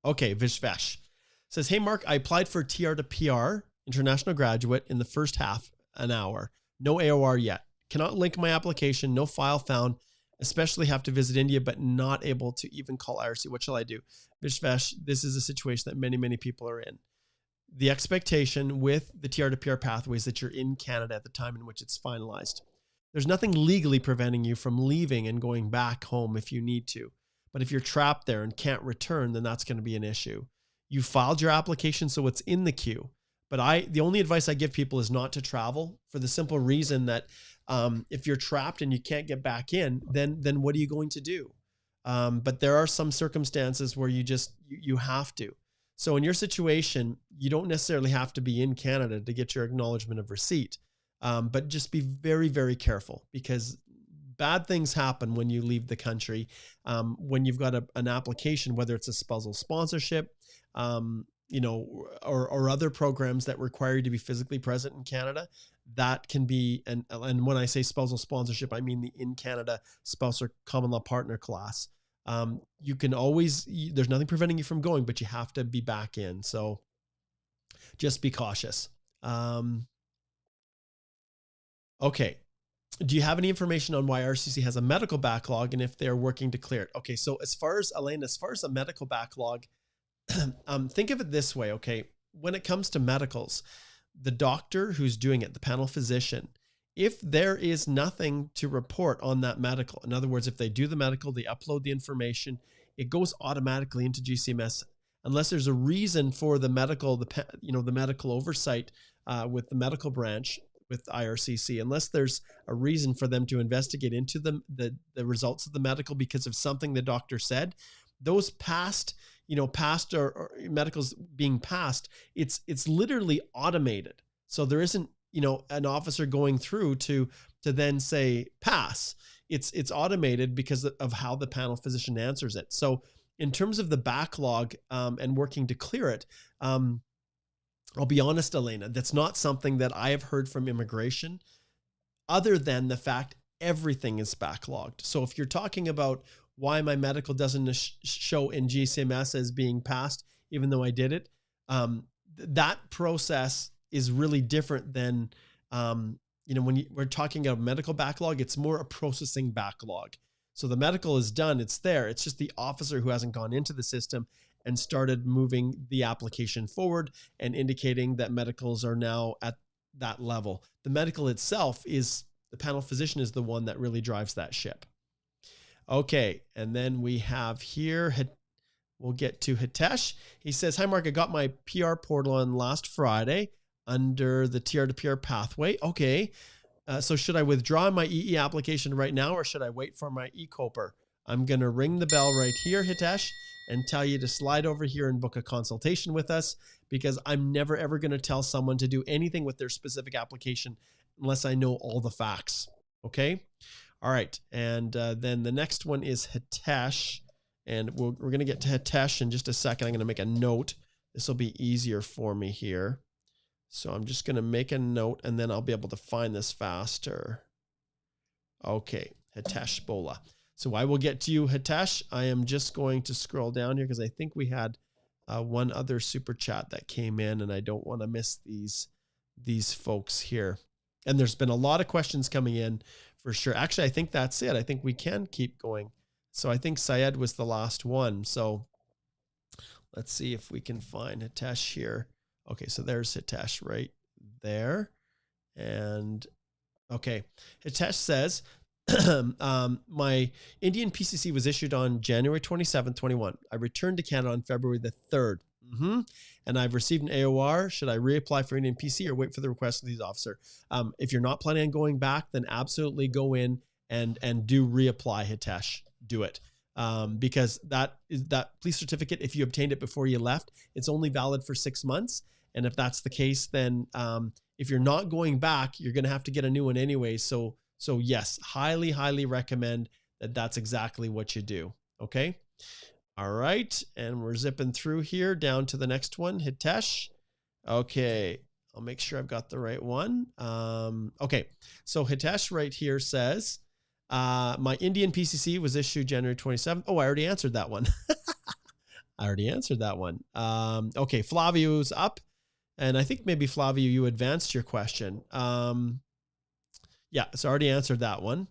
okay, Vishvesh says, "Hey Mark, I applied for TR to PR, international graduate, in the first half an hour. No AOR yet. Cannot link my application. No file found. Especially have to visit India, but not able to even call IRC. What shall I do?" Vishvesh, this is a situation that many people are in. The expectation with the TR to PR pathway is that you're in Canada at the time in which it's finalized. There's nothing legally preventing you from leaving and going back home if you need to. But if you're trapped there and can't return, then that's going to be an issue. You filed your application, so it's in the queue. But the only advice I give people is not to travel, for the simple reason that if you're trapped and you can't get back in, then what are you going to do? But there are some circumstances where you have to. So in your situation, you don't necessarily have to be in Canada to get your acknowledgement of receipt. But just be very careful, because bad things happen when you leave the country. When you've got an application, whether it's a spousal sponsorship, or other programs that require you to be physically present in Canada, that can be, and when I say spousal sponsorship, I mean the in Canada spouse or common law partner class. You can always, there's nothing preventing you from going, but you have to be back in. So just be cautious. Okay. Do you have any information on why RCC has a medical backlog and if they're working to clear it? Okay. So as far as a medical backlog, think of it this way. Okay. When it comes to medicals, the doctor who's doing it, the panel physician, if there is nothing to report on that medical, in other words, if they do the medical, they upload the information, it goes automatically into GCMS, unless there's a reason for the medical, the medical oversight with the medical branch with IRCC, unless there's a reason for them to investigate into the results of the medical because of something the doctor said. Those past or medicals being passed, it's literally automated. So there isn't, an officer going through to then say pass. It's automated because of how the panel physician answers it. So in terms of the backlog and working to clear it, I'll be honest, Elena, that's not something that I have heard from immigration, other than the fact everything is backlogged. So if you're talking about why my medical doesn't show in GCMS as being passed, even though I did it, that process is really different than, when we're talking about medical backlog, it's more a processing backlog. So the medical is done, it's there. It's just the officer who hasn't gone into the system and started moving the application forward and indicating that medicals are now at that level. The medical itself is, the panel physician is the one that really drives that ship. Okay, and then we have here, we'll get to Hitesh. He says, "Hi Mark, I got my PR portal on last Friday under the TR to PR pathway." Okay, so should I withdraw my EE application right now, or should I wait for my ECOPR? I'm going to ring the bell right here, Hitesh, and tell you to slide over here and book a consultation with us, because I'm never ever going to tell someone to do anything with their specific application unless I know all the facts. Okay. All right. And then the next one is Hitesh, and we're going to get to Hitesh in just a second. I'm going to make a note. This will be easier for me here. So I'm just going to make a note, and then I'll be able to find this faster. Okay. Hitesh Bola. So I will get to you, Hitesh. I am just going to scroll down here because I think we had one other super chat that came in, and I don't want to miss these folks here. And there's been a lot of questions coming in for sure. Actually, I think that's it. I think we can keep going. So I think Syed was the last one. So let's see if we can find Hitesh here. Okay, so there's Hitesh right there. And okay, Hitesh says, my Indian PCC was issued on January 27th, 21. I returned to Canada on February the 3rd. And I've received an AOR. Should I reapply for Indian PC or wait for the request of these officer? If you're not planning on going back, then absolutely go in and do reapply, Hitesh. Do it. Because that police certificate, if you obtained it before you left, it's only valid for 6 months. And if that's the case, then if you're not going back, you're going to have to get a new one anyway. So yes, highly recommend that that's exactly what you do. Okay. All right. And we're zipping through here down to the next one, Hitesh. Okay. I'll make sure I've got the right one. Okay. So Hitesh right here says, my Indian PCC was issued January 27th. Oh, I already answered that one. I already answered that one. Okay. Flavio's up. And I think maybe Flavio, you advanced your question. Yeah, so I already answered that one.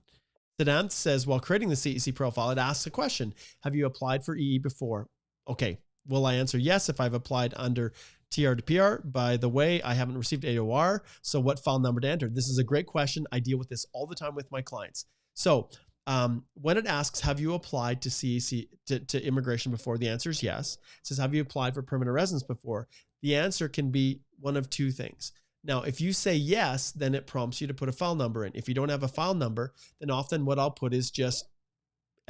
Siddhant says, while creating the CEC profile, it asks a question. Have you applied for EE before? Okay. Will I answer yes if I've applied under TR to PR? By the way, I haven't received AOR. So what file number to enter? This is a great question. I deal with this all the time with my clients. So when it asks, have you applied to CEC, to immigration before? The answer is yes. It says, have you applied for permanent residence before? The answer can be one of two things. Now, if you say yes, then it prompts you to put a file number in. If you don't have a file number, then often what I'll put is just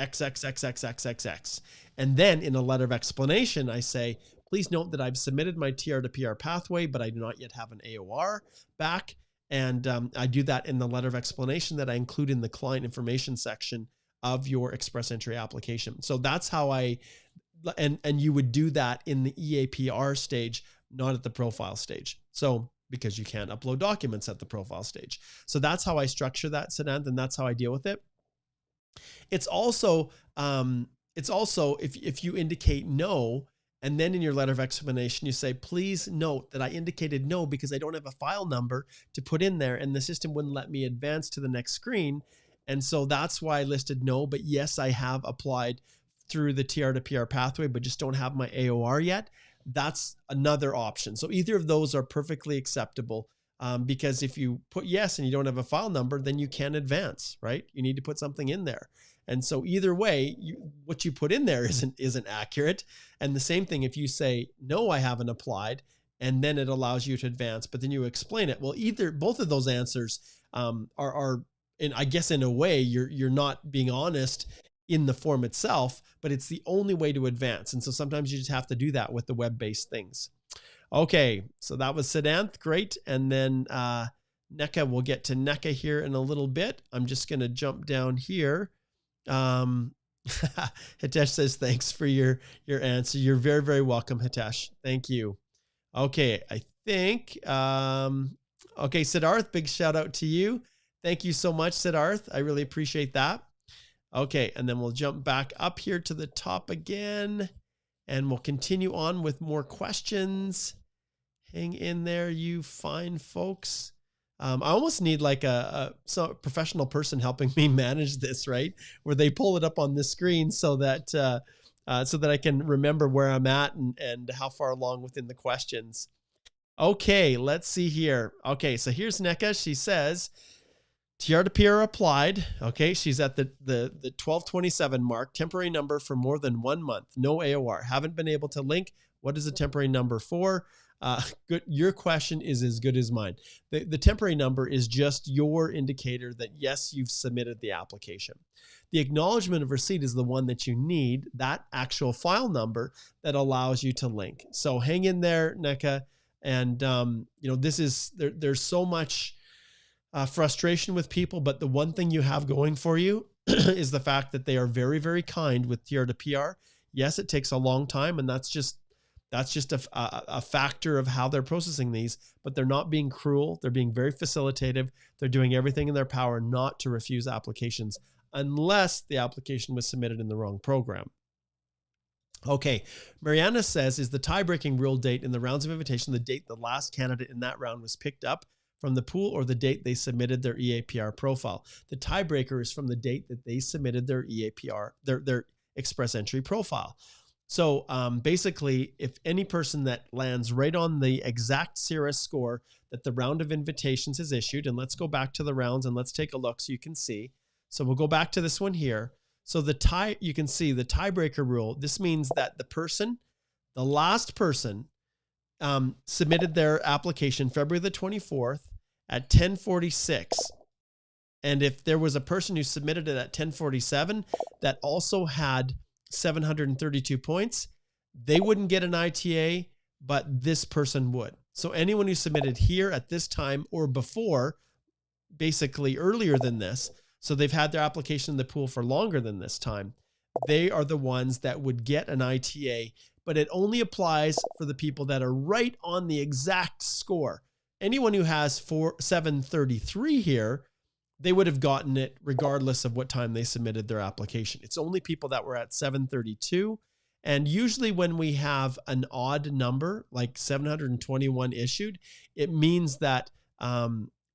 XXXXXXX. And then in a letter of explanation, I say, please note that I've submitted my TR to PR pathway, but I do not yet have an AOR back. And I do that in the letter of explanation that I include in the client information section of your express entry application. So that's how and you would do that in the EAPR stage, not at the profile stage. So because you can't upload documents at the profile stage. So that's how I structure that, Siddhant, and that's how I deal with it. It's also if you indicate no, and then in your letter of explanation, you say, please note that I indicated no because I don't have a file number to put in there and the system wouldn't let me advance to the next screen. And so that's why I listed no, but yes, I have applied through the TR to PR pathway, but just don't have my AOR yet. That's another option. So either of those are perfectly acceptable because if you put yes and you don't have a file number, then you can't advance, right? You need to put something in there. And so either way, what you put in there isn't accurate. And the same thing, if you say, no, I haven't applied, and then it allows you to advance, but then you explain it. Well, both of those answers are and I guess in a way, you're not being honest in the form itself, but it's the only way to advance. And so sometimes you just have to do that with the web-based things. Okay, so that was Siddhant, great. And then NECA, we'll get to NECA here in a little bit. I'm just gonna jump down here. Hitesh says, thanks for your answer. You're very, very welcome, Hitesh. Thank you. Okay, I think, okay, Siddharth, big shout out to you. Thank you so much, Siddharth. I really appreciate that. Okay, and then we'll jump back up here to the top again, and we'll continue on with more questions. Hang in there, you fine folks. I almost need like a professional person helping me manage this, right? Where they pull it up on the screen so that I can remember where I'm at and how far along within the questions. Okay, let's see here. Okay, so here's NECA. She says, TR to PR applied. Okay, she's at the 1227 mark. Temporary number for more than 1 month. No AOR. Haven't been able to link. What is a temporary number for? Good. Your question is as good as mine. The temporary number is just your indicator that yes, you've submitted the application. The acknowledgement of receipt is the one that you need, that actual file number that allows you to link. So hang in there, NECA. And there's so much frustration with people, but the one thing you have going for you is the fact that they are very, very kind with TR to PR. Yes, it takes a long time, and that's just a factor of how they're processing these, but they're not being cruel. They're being very facilitative. They're doing everything in their power not to refuse applications unless the application was submitted in the wrong program. Okay, Mariana says, is the tie-breaking rule date in the rounds of invitation the date the last candidate in that round was picked up from the pool or the date they submitted their EAPR profile? The tiebreaker is from the date that they submitted their EAPR, their express entry profile. So basically, if any person that lands right on the exact CRS score that the round of invitations has issued, and let's go back to the rounds and let's take a look so you can see. So we'll go back to this one here. So you can see the tiebreaker rule. This means that the last person submitted their application February the 24th at 10:46. And if there was a person who submitted it at 10:47 that also had 732 points, they wouldn't get an ITA, but this person would. So anyone who submitted here at this time or before, basically earlier than this, so they've had their application in the pool for longer than this time, they are the ones that would get an ITA, but it only applies for the people that are right on the exact score. Anyone who has 733 here, they would have gotten it regardless of what time they submitted their application. It's only people that were at 732. And usually when we have an odd number, like 721 issued, it means that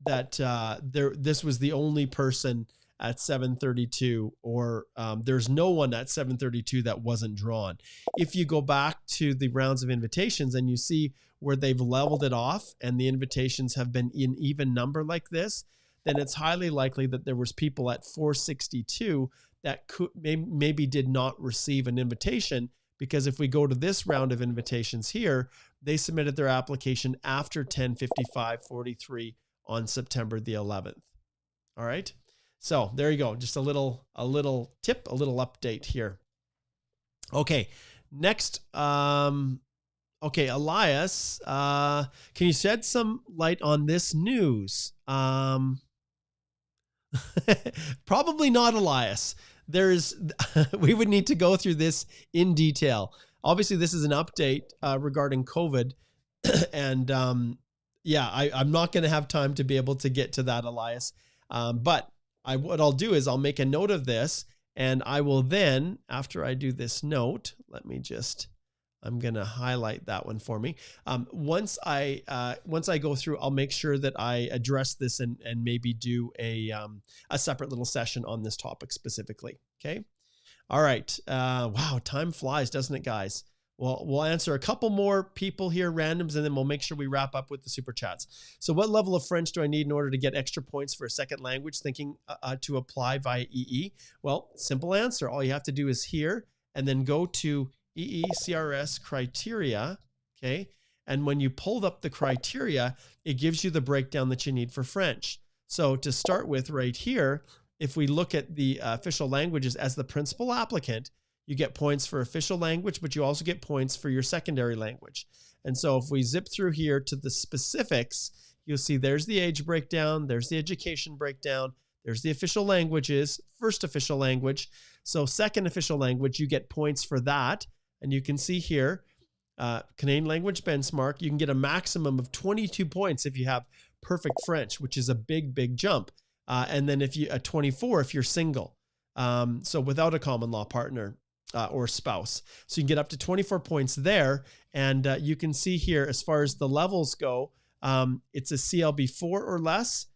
this was the only person at 732, or there's no one at 732 that wasn't drawn. If you go back to the rounds of invitations and you see where they've leveled it off and the invitations have been in even number like this, then it's highly likely that there was people at 462 that maybe did not receive an invitation, because if we go to this round of invitations here, they submitted their application after 10:55:43 on September the 11th. All right. So there you go. Just a little tip, a little update here. Okay. Next. Okay. Elias, can you shed some light on this news? Probably not, Elias. We would need to go through this in detail. Obviously, this is an update regarding COVID. And yeah, I'm not going to have time to be able to get to that, Elias. But what I'll do is I'll make a note of this, and I will then, after I do this note, I'm going to highlight that one for me. Once I go through, I'll make sure that I address this and maybe do a separate little session on this topic specifically. Okay. All right. Wow. Time flies, doesn't it, guys? Well, we'll answer a couple more people here, randoms, and then we'll make sure we wrap up with the super chats. So what level of French do I need in order to get extra points for a second language, thinking to apply via EE? Well, simple answer. All you have to do is here and then go to EECRS criteria. Okay. And when you pulled up the criteria, it gives you the breakdown that you need for French. So to start with right here, if we look at the official languages as the principal applicant, you get points for official language, but you also get points for your secondary language. And so if we zip through here to the specifics, you'll see there's the age breakdown, there's the education breakdown, there's the official languages, first official language. So second official language, you get points for that. And you can see here, Canadian language benchmark, you can get a maximum of 22 points if you have perfect French, which is a big jump. And then if you 24 if you're single, so without a common law partner or spouse. So you can get up to 24 points there. And you can see here, as far as the levels go, it's a CLB 4 or less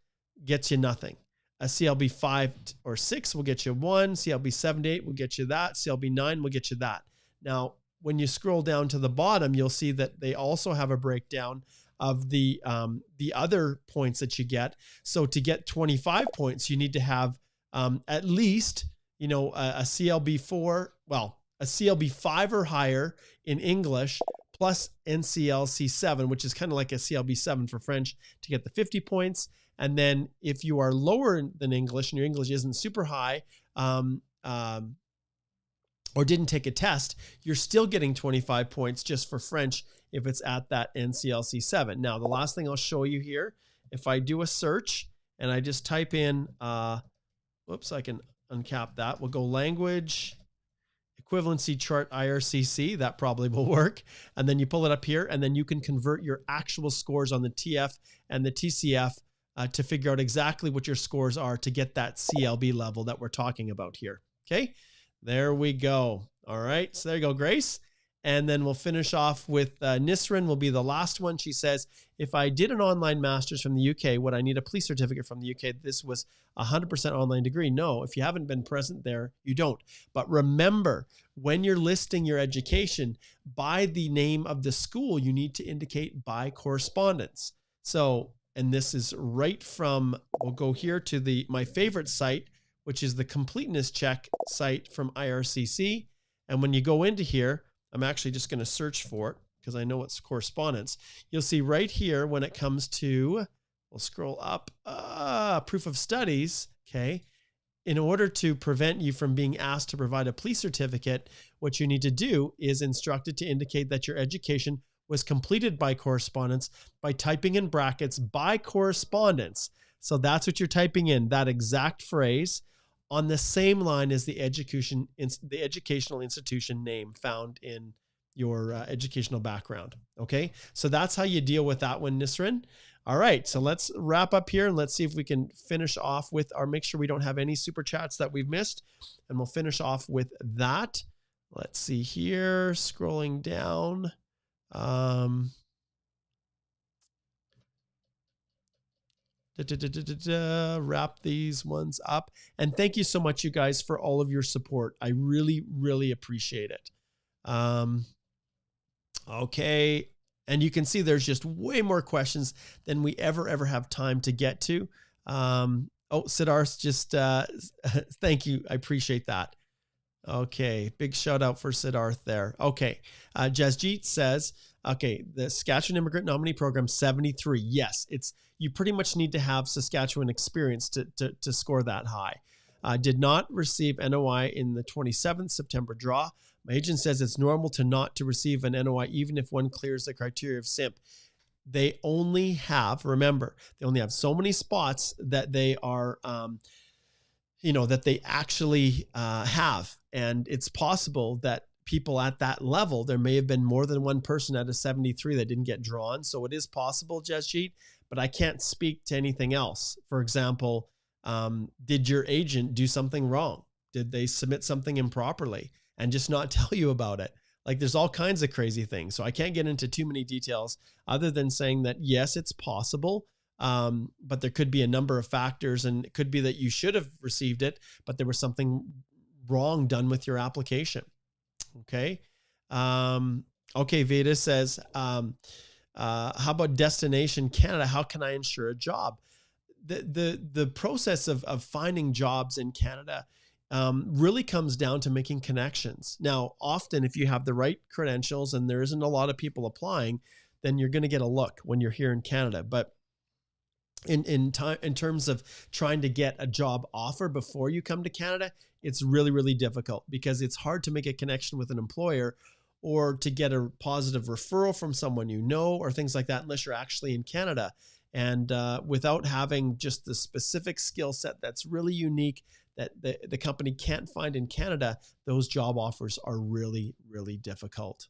gets you nothing. A CLB 5 or 6 will get you 1. CLB 7 to 8 will get you that. CLB 9 will get you that. Now, when you scroll down to the bottom, you'll see that they also have a breakdown of the other points that you get. So to get 25 points, you need to have at least, a CLB 4, a CLB 5 or higher in English, plus NCLC 7, which is kind of like a CLB 7 for French, to get the 50 points. And then if you are lower than English and your English isn't super high, or didn't take a test, you're still getting 25 points just for French if it's at that NCLC 7. Now, the last thing I'll show you here, if I do a search and I just type in, whoops, I can uncap that. We'll go language equivalency chart IRCC. That probably will work. And then you pull it up here, and then you can convert your actual scores on the TF and the TCF to figure out exactly what your scores are to get that CLB level that we're talking about here. Okay. There we go. All right. So there you go, Grace. And then we'll finish off with Nisrin will be the last one. She says, if I did an online master's from the UK, would I need a police certificate from the UK? This was 100% online degree. No, if you haven't been present there, you don't. But remember, when you're listing your education by the name of the school, you need to indicate by correspondence. So, and this is right from, we'll go here to my favorite site, which is the completeness check site from IRCC. And when you go into here, I'm actually just going to search for it because I know it's correspondence. You'll see right here when it comes to, we'll scroll up, proof of studies. Okay. In order to prevent you from being asked to provide a police certificate, what you need to do is instruct it to indicate that your education was completed by correspondence by typing in brackets by correspondence. So that's what you're typing in, that exact phrase. on the same line as the educational institution name found in your educational background. Okay, so that's how you deal with that one, Nisrin. All right, so let's wrap up here and let's see if we can finish off with our, make sure we don't have any super chats that we've missed, and we'll finish off with that. Let's see here, scrolling down. Wrap these ones up. And thank you so much, you guys, for all of your support. I really, really appreciate it. Okay. And you can see there's just way more questions than we ever have time to get to. Oh, Siddharth, just thank you. I appreciate that. Okay. Big shout out for Siddharth there. Okay. Jasjeet says, okay, the Saskatchewan Immigrant Nominee Program 73. Yes, you pretty much need to have Saskatchewan experience to score that high. Did not receive NOI in the 27th September draw. My agent says it's normal to receive an NOI even if one clears the criteria of SIMP. They only have, remember, they only have so many spots that they are, that they actually have. And it's possible that people at that level, there may have been more than one person out of 73 that didn't get drawn. So it is possible, Jasjeet, but I can't speak to anything else. For example, did your agent do something wrong? Did they submit something improperly and just not tell you about it? Like, there's all kinds of crazy things. So I can't get into too many details other than saying that, yes, it's possible. But there could be a number of factors, and it could be that you should have received it, but there was something wrong done with your application. Okay. Okay. Veda says, how about Destination Canada? How can I ensure a job? The process of finding jobs in Canada really comes down to making connections. Now, often if you have the right credentials and there isn't a lot of people applying, then you're going to get a look when you're here in Canada. But in terms of trying to get a job offer before you come to Canada, it's really, really difficult because it's hard to make a connection with an employer or to get a positive referral from someone you know or things like that unless you're actually in Canada. And without having just the specific skill set that's really unique that the company can't find in Canada, those job offers are really, really difficult.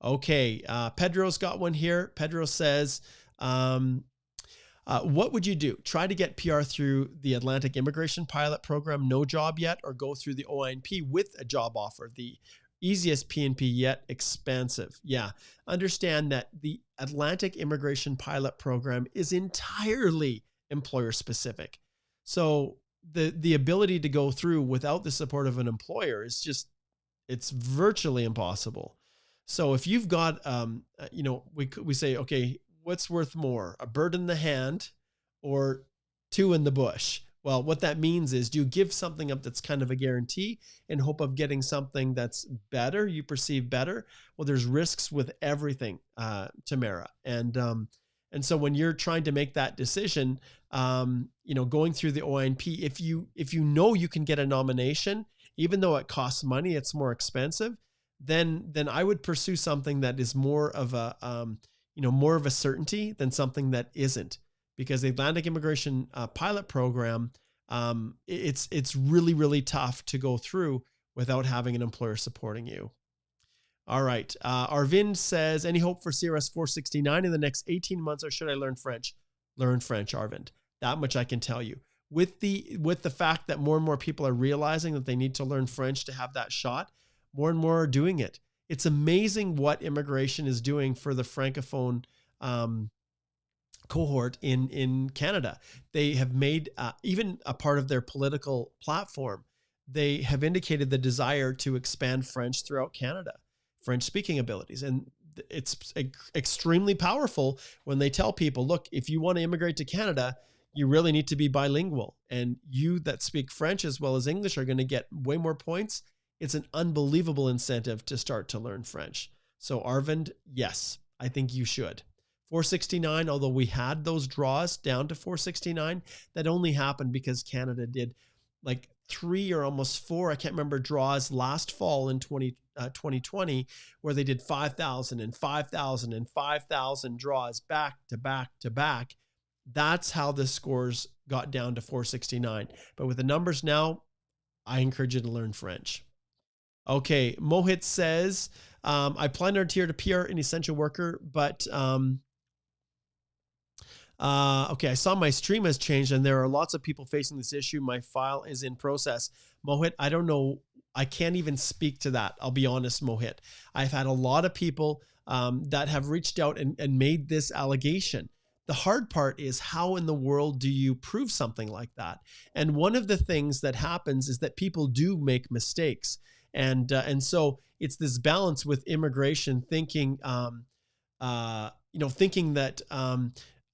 Okay, Pedro's got one here. Pedro says, what would you do? Try to get PR through the Atlantic Immigration Pilot Program, no job yet, or go through the OINP with a job offer, the easiest PNP yet expensive. Yeah, understand that the Atlantic Immigration Pilot Program is entirely employer specific. So the ability to go through without the support of an employer is just, it's virtually impossible. So if you've got, we say, okay, what's worth more, a bird in the hand or two in the bush? Well, what that means is, do you give something up that's kind of a guarantee in hope of getting something that's better, you perceive better? Well, there's risks with everything, Tamara. And so when you're trying to make that decision, going through the OINP, if you know you can get a nomination, even though it costs money, it's more expensive, then I would pursue something that is more of a, more of a certainty than something that isn't. Because the Atlantic Immigration Pilot Program, it's really, really tough to go through without having an employer supporting you. All right. Arvind says, any hope for CRS 469 in the next 18 months, or should I learn French? Learn French, Arvind. That much I can tell you. With the fact that more and more people are realizing that they need to learn French to have that shot, more and more are doing it. It's amazing what immigration is doing for the Francophone cohort in Canada. They have made even a part of their political platform. They have indicated the desire to expand French throughout Canada, French speaking abilities. And it's extremely powerful when they tell people, look, if you want to immigrate to Canada, you really need to be bilingual. And you that speak French as well as English are going to get way more points. It's an unbelievable incentive to start to learn French. So Arvind, yes, I think you should. 469, although we had those draws down to 469, that only happened because Canada did like 3 or almost 4, I can't remember, draws last fall in 2020, where they did 5,000 and 5,000 and 5,000 draws back to back to back. That's how the scores got down to 469. But with the numbers now, I encourage you to learn French. Okay, Mohit says, I plan to tier to PR an essential worker, but okay, I saw my stream has changed and there are lots of people facing this issue. My file is in process. Mohit, I don't know. I can't even speak to that. I'll be honest, Mohit. I've had a lot of people that have reached out and made this allegation. The hard part is, how in the world do you prove something like that? And one of the things that happens is that people do make mistakes. And so it's this balance with immigration, thinking, thinking that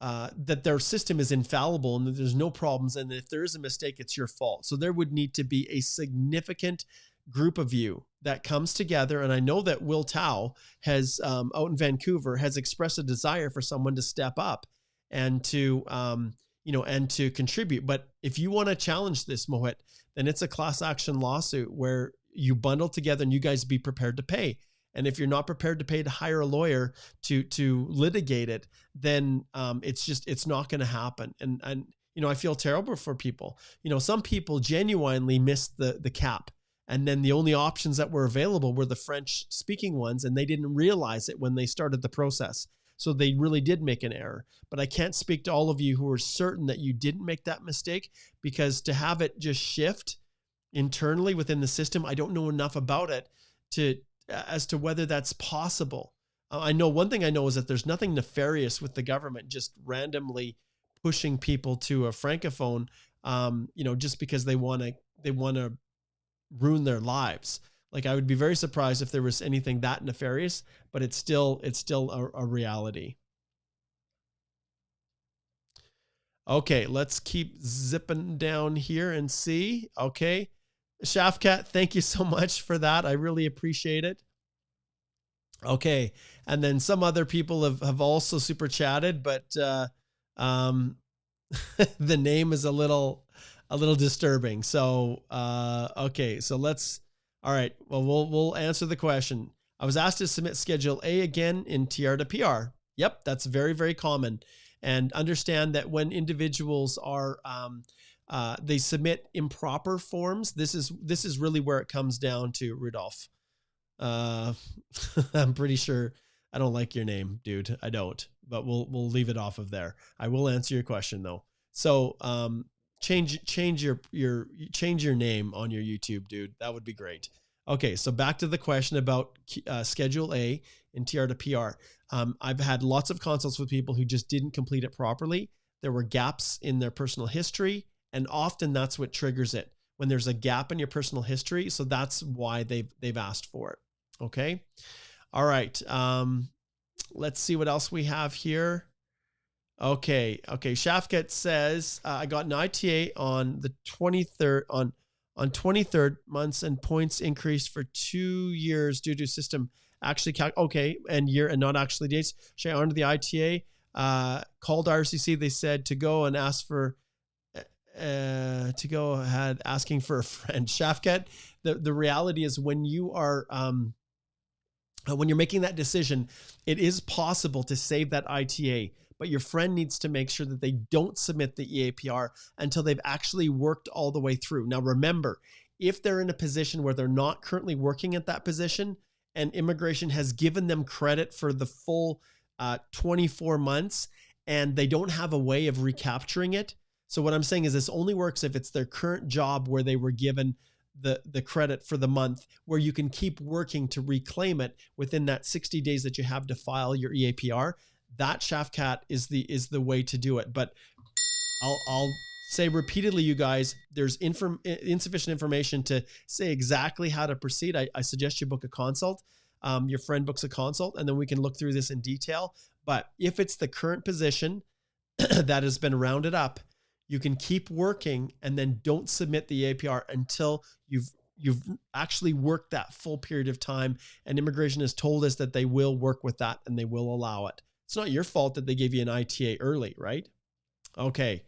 that their system is infallible and that there's no problems, and if there is a mistake, it's your fault. So there would need to be a significant group of you that comes together. And I know that Will Tao has out in Vancouver has expressed a desire for someone to step up and to and to contribute. But if you want to challenge this, Mohit, then it's a class action lawsuit where you bundle together and you guys be prepared to pay. And if you're not prepared to pay to hire a lawyer to litigate it, then it's not going to happen. And I feel terrible for people. Some people genuinely missed the cap. And then the only options that were available were the French speaking ones, and they didn't realize it when they started the process. So they really did make an error. But I can't speak to all of you who are certain that you didn't make that mistake, because to have it just shift internally within the system, I don't know enough about it as to whether that's possible. I know one thing I know is that there's nothing nefarious with the government just randomly pushing people to a francophone, just because they want to ruin their lives. Like, I would be very surprised if there was anything that nefarious, but it's still a reality. Okay, let's keep zipping down here and see. Okay. Shafkat, thank you so much for that. I really appreciate it. Okay. And then some other people have also super chatted, but the name is a little disturbing. So, okay. So all right. Well, we'll answer the question. I was asked to submit Schedule A again in TR to PR. Yep. That's very, very common. And understand that when individuals are, they submit improper forms. This is really where it comes down to, Rudolph. I'm pretty sure I don't like your name, dude. I don't, but we'll leave it off of there. I will answer your question though. So, change your name on your YouTube, dude. That would be great. Okay. So back to the question about Schedule A in TR to PR. I've had lots of consults with people who just didn't complete it properly. There were gaps in their personal history. And often that's what triggers it, when there's a gap in your personal history. So that's why they've asked for it. Okay. All right. Let's see what else we have here. Okay. Shafkat says, I got an ITA on the 23rd on 23rd months, and points increased for 2 years due to system actually okay. And year and not actually dates. Should I honor the ITA? Called RCC. They said to go and ask for, to go ahead asking for a friend. Shafkat, the reality is when you are, when you're making that decision, it is possible to save that ITA, but your friend needs to make sure that they don't submit the EAPR until they've actually worked all the way through. Now, remember, if they're in a position where they're not currently working at that position and immigration has given them credit for the full 24 months and they don't have a way of recapturing it. So what I'm saying is this only works if it's their current job where they were given the credit for the month, where you can keep working to reclaim it within that 60 days that you have to file your EAPR. That, Shafkat, is the way to do it. But I'll say repeatedly, you guys, there's insufficient information to say exactly how to proceed. I suggest you book a consult. Your friend books a consult, and then we can look through this in detail. But if it's the current position that has been rounded up, you can keep working and then don't submit the APR until you've actually worked that full period of time. And immigration has told us that they will work with that and they will allow it. It's not your fault that they gave you an ITA early, right? Okay.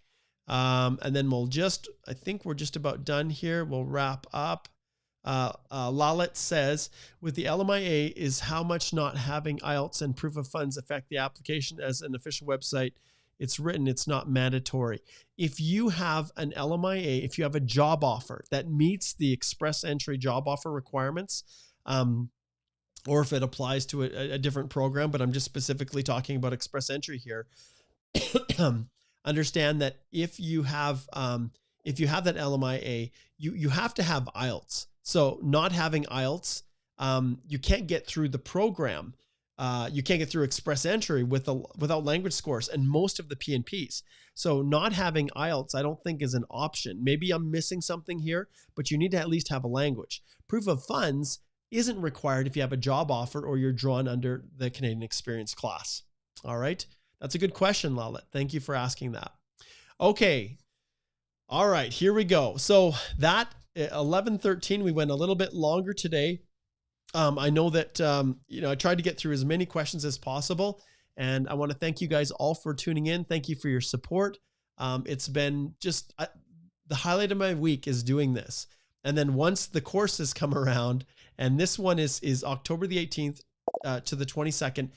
And then I think we're just about done here. We'll wrap up. Lalit says, with the LMIA, is how much not having IELTS and proof of funds affect the application, as an official website it's written, it's not mandatory. If you have an LMIA, if you have a job offer that meets the express entry job offer requirements, or if it applies to a different program, but I'm just specifically talking about express entry here, understand that if you have that LMIA, you have to have IELTS. So not having IELTS, you can't get through the program. You can't get through express entry without language scores and most of the PNPs. So not having IELTS, I don't think is an option. Maybe I'm missing something here, but you need to at least have a language. Proof of funds isn't required if you have a job offer or you're drawn under the Canadian Experience class. All right. That's a good question, Lalit. Thank you for asking that. Okay. All right, here we go. So that 11:13, we went a little bit longer today. I know that, I tried to get through as many questions as possible, and I want to thank you guys all for tuning in. Thank you for your support. It's been just the highlight of my week is doing this. And then once the courses come around, and this one is October the 18th to the 22nd,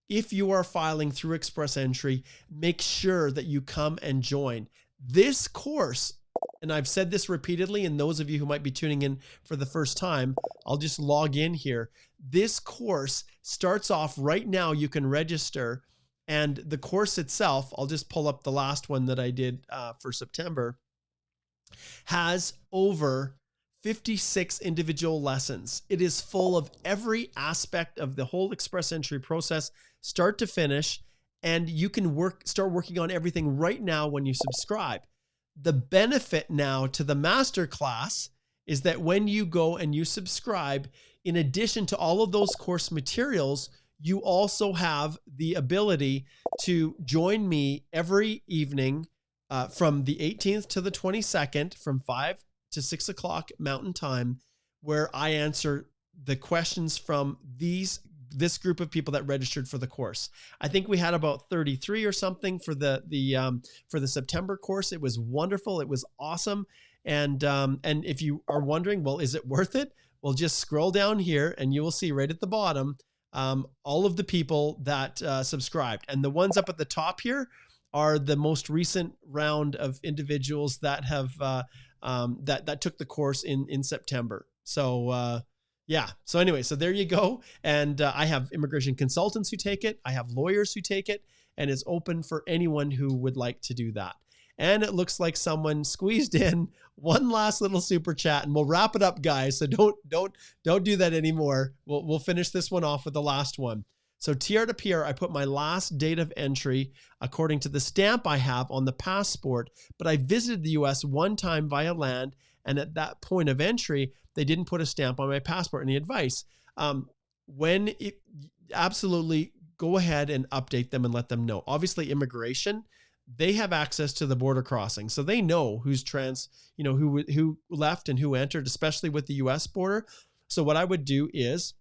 if you are filing through express entry, make sure that you come and join. This course, and I've said this repeatedly, and those of you who might be tuning in for the first time, I'll just log in here. This course starts off right now. You can register, and the course itself, I'll just pull up the last one that I did for September, has over 56 individual lessons. It is full of every aspect of the whole express entry process, start to finish, and you can start working on everything right now when you subscribe. The benefit now to the masterclass is that when you go and you subscribe, in addition to all of those course materials, you also have the ability to join me every evening from the 18th to the 22nd from 5 to 6 o'clock Mountain Time, where I answer the questions from this group of people that registered for the course. I think we had about 33 or something for the September course. It was wonderful. It was awesome. And if you are wondering, well, is it worth it? Well, just scroll down here and you will see right at the bottom all of the people that subscribed. And the ones up at the top here are the most recent round of individuals that have that took the course in September. So yeah. So anyway, so there you go. And I have immigration consultants who take it. I have lawyers who take it, and it's open for anyone who would like to do that. And it looks like someone squeezed in one last little super chat, and we'll wrap it up, guys. So don't do that anymore. We'll finish this one off with the last one. So TR to PR, I put my last date of entry according to the stamp I have on the passport, but I visited the US one time via land, and at that point of entry, they didn't put a stamp on my passport. Any advice? Absolutely go ahead and update them and let them know. Obviously, immigration, they have access to the border crossing, so they know who's who left and who entered, especially with the US border. So what I would do is,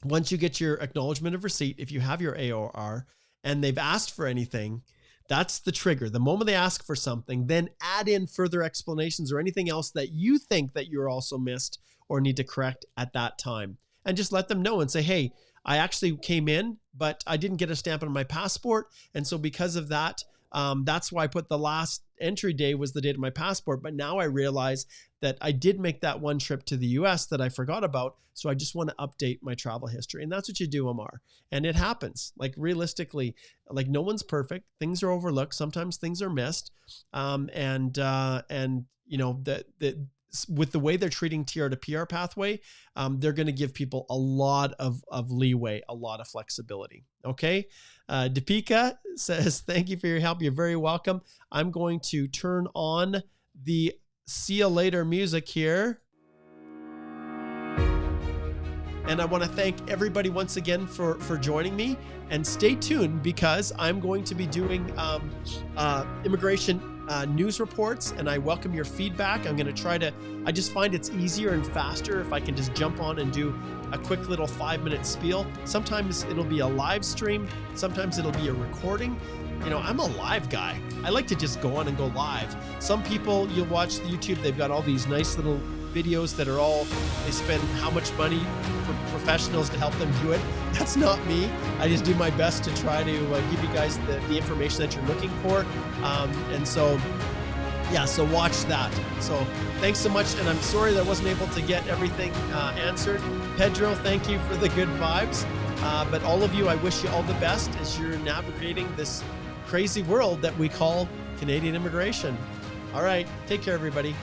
once you get your acknowledgement of receipt, if you have your AOR and they've asked for anything, that's the trigger. The moment they ask for something, then add in further explanations or anything else that you think that you're also missed or need to correct at that time. And just let them know and say, hey, I actually came in, but I didn't get a stamp on my passport. And so because of that, that's why I put the last entry day was the date of my passport. But now I realize that I did make that one trip to the US that I forgot about. So I just want to update my travel history. And that's what you do, Amar. And it happens. Like realistically, like no one's perfect. Things are overlooked. Sometimes things are missed. With the way they're treating TR to PR pathway, they're going to give people a lot of leeway, a lot of flexibility. Okay. Deepika says, thank you for your help. You're very welcome. I'm going to turn on the see you later music here. And I want to thank everybody once again for joining me, and stay tuned because I'm going to be doing immigration news reports, and I welcome your feedback. I'm going to I just find it's easier and faster if I can just jump on and do a quick little 5-minute spiel. Sometimes it'll be a live stream. Sometimes it'll be a recording. I'm a live guy. I like to just go on and go live. Some people, you'll watch the YouTube, they've got all these nice little videos that are all, they spend how much money for professionals to help them do it. That's not me. I just do my best to try to give you guys the information that you're looking for. And so, yeah, so watch that. So thanks so much. And I'm sorry that I wasn't able to get everything answered. Pedro, thank you for the good vibes. But all of you, I wish you all the best as you're navigating this crazy world that we call Canadian immigration. All right, take care, everybody.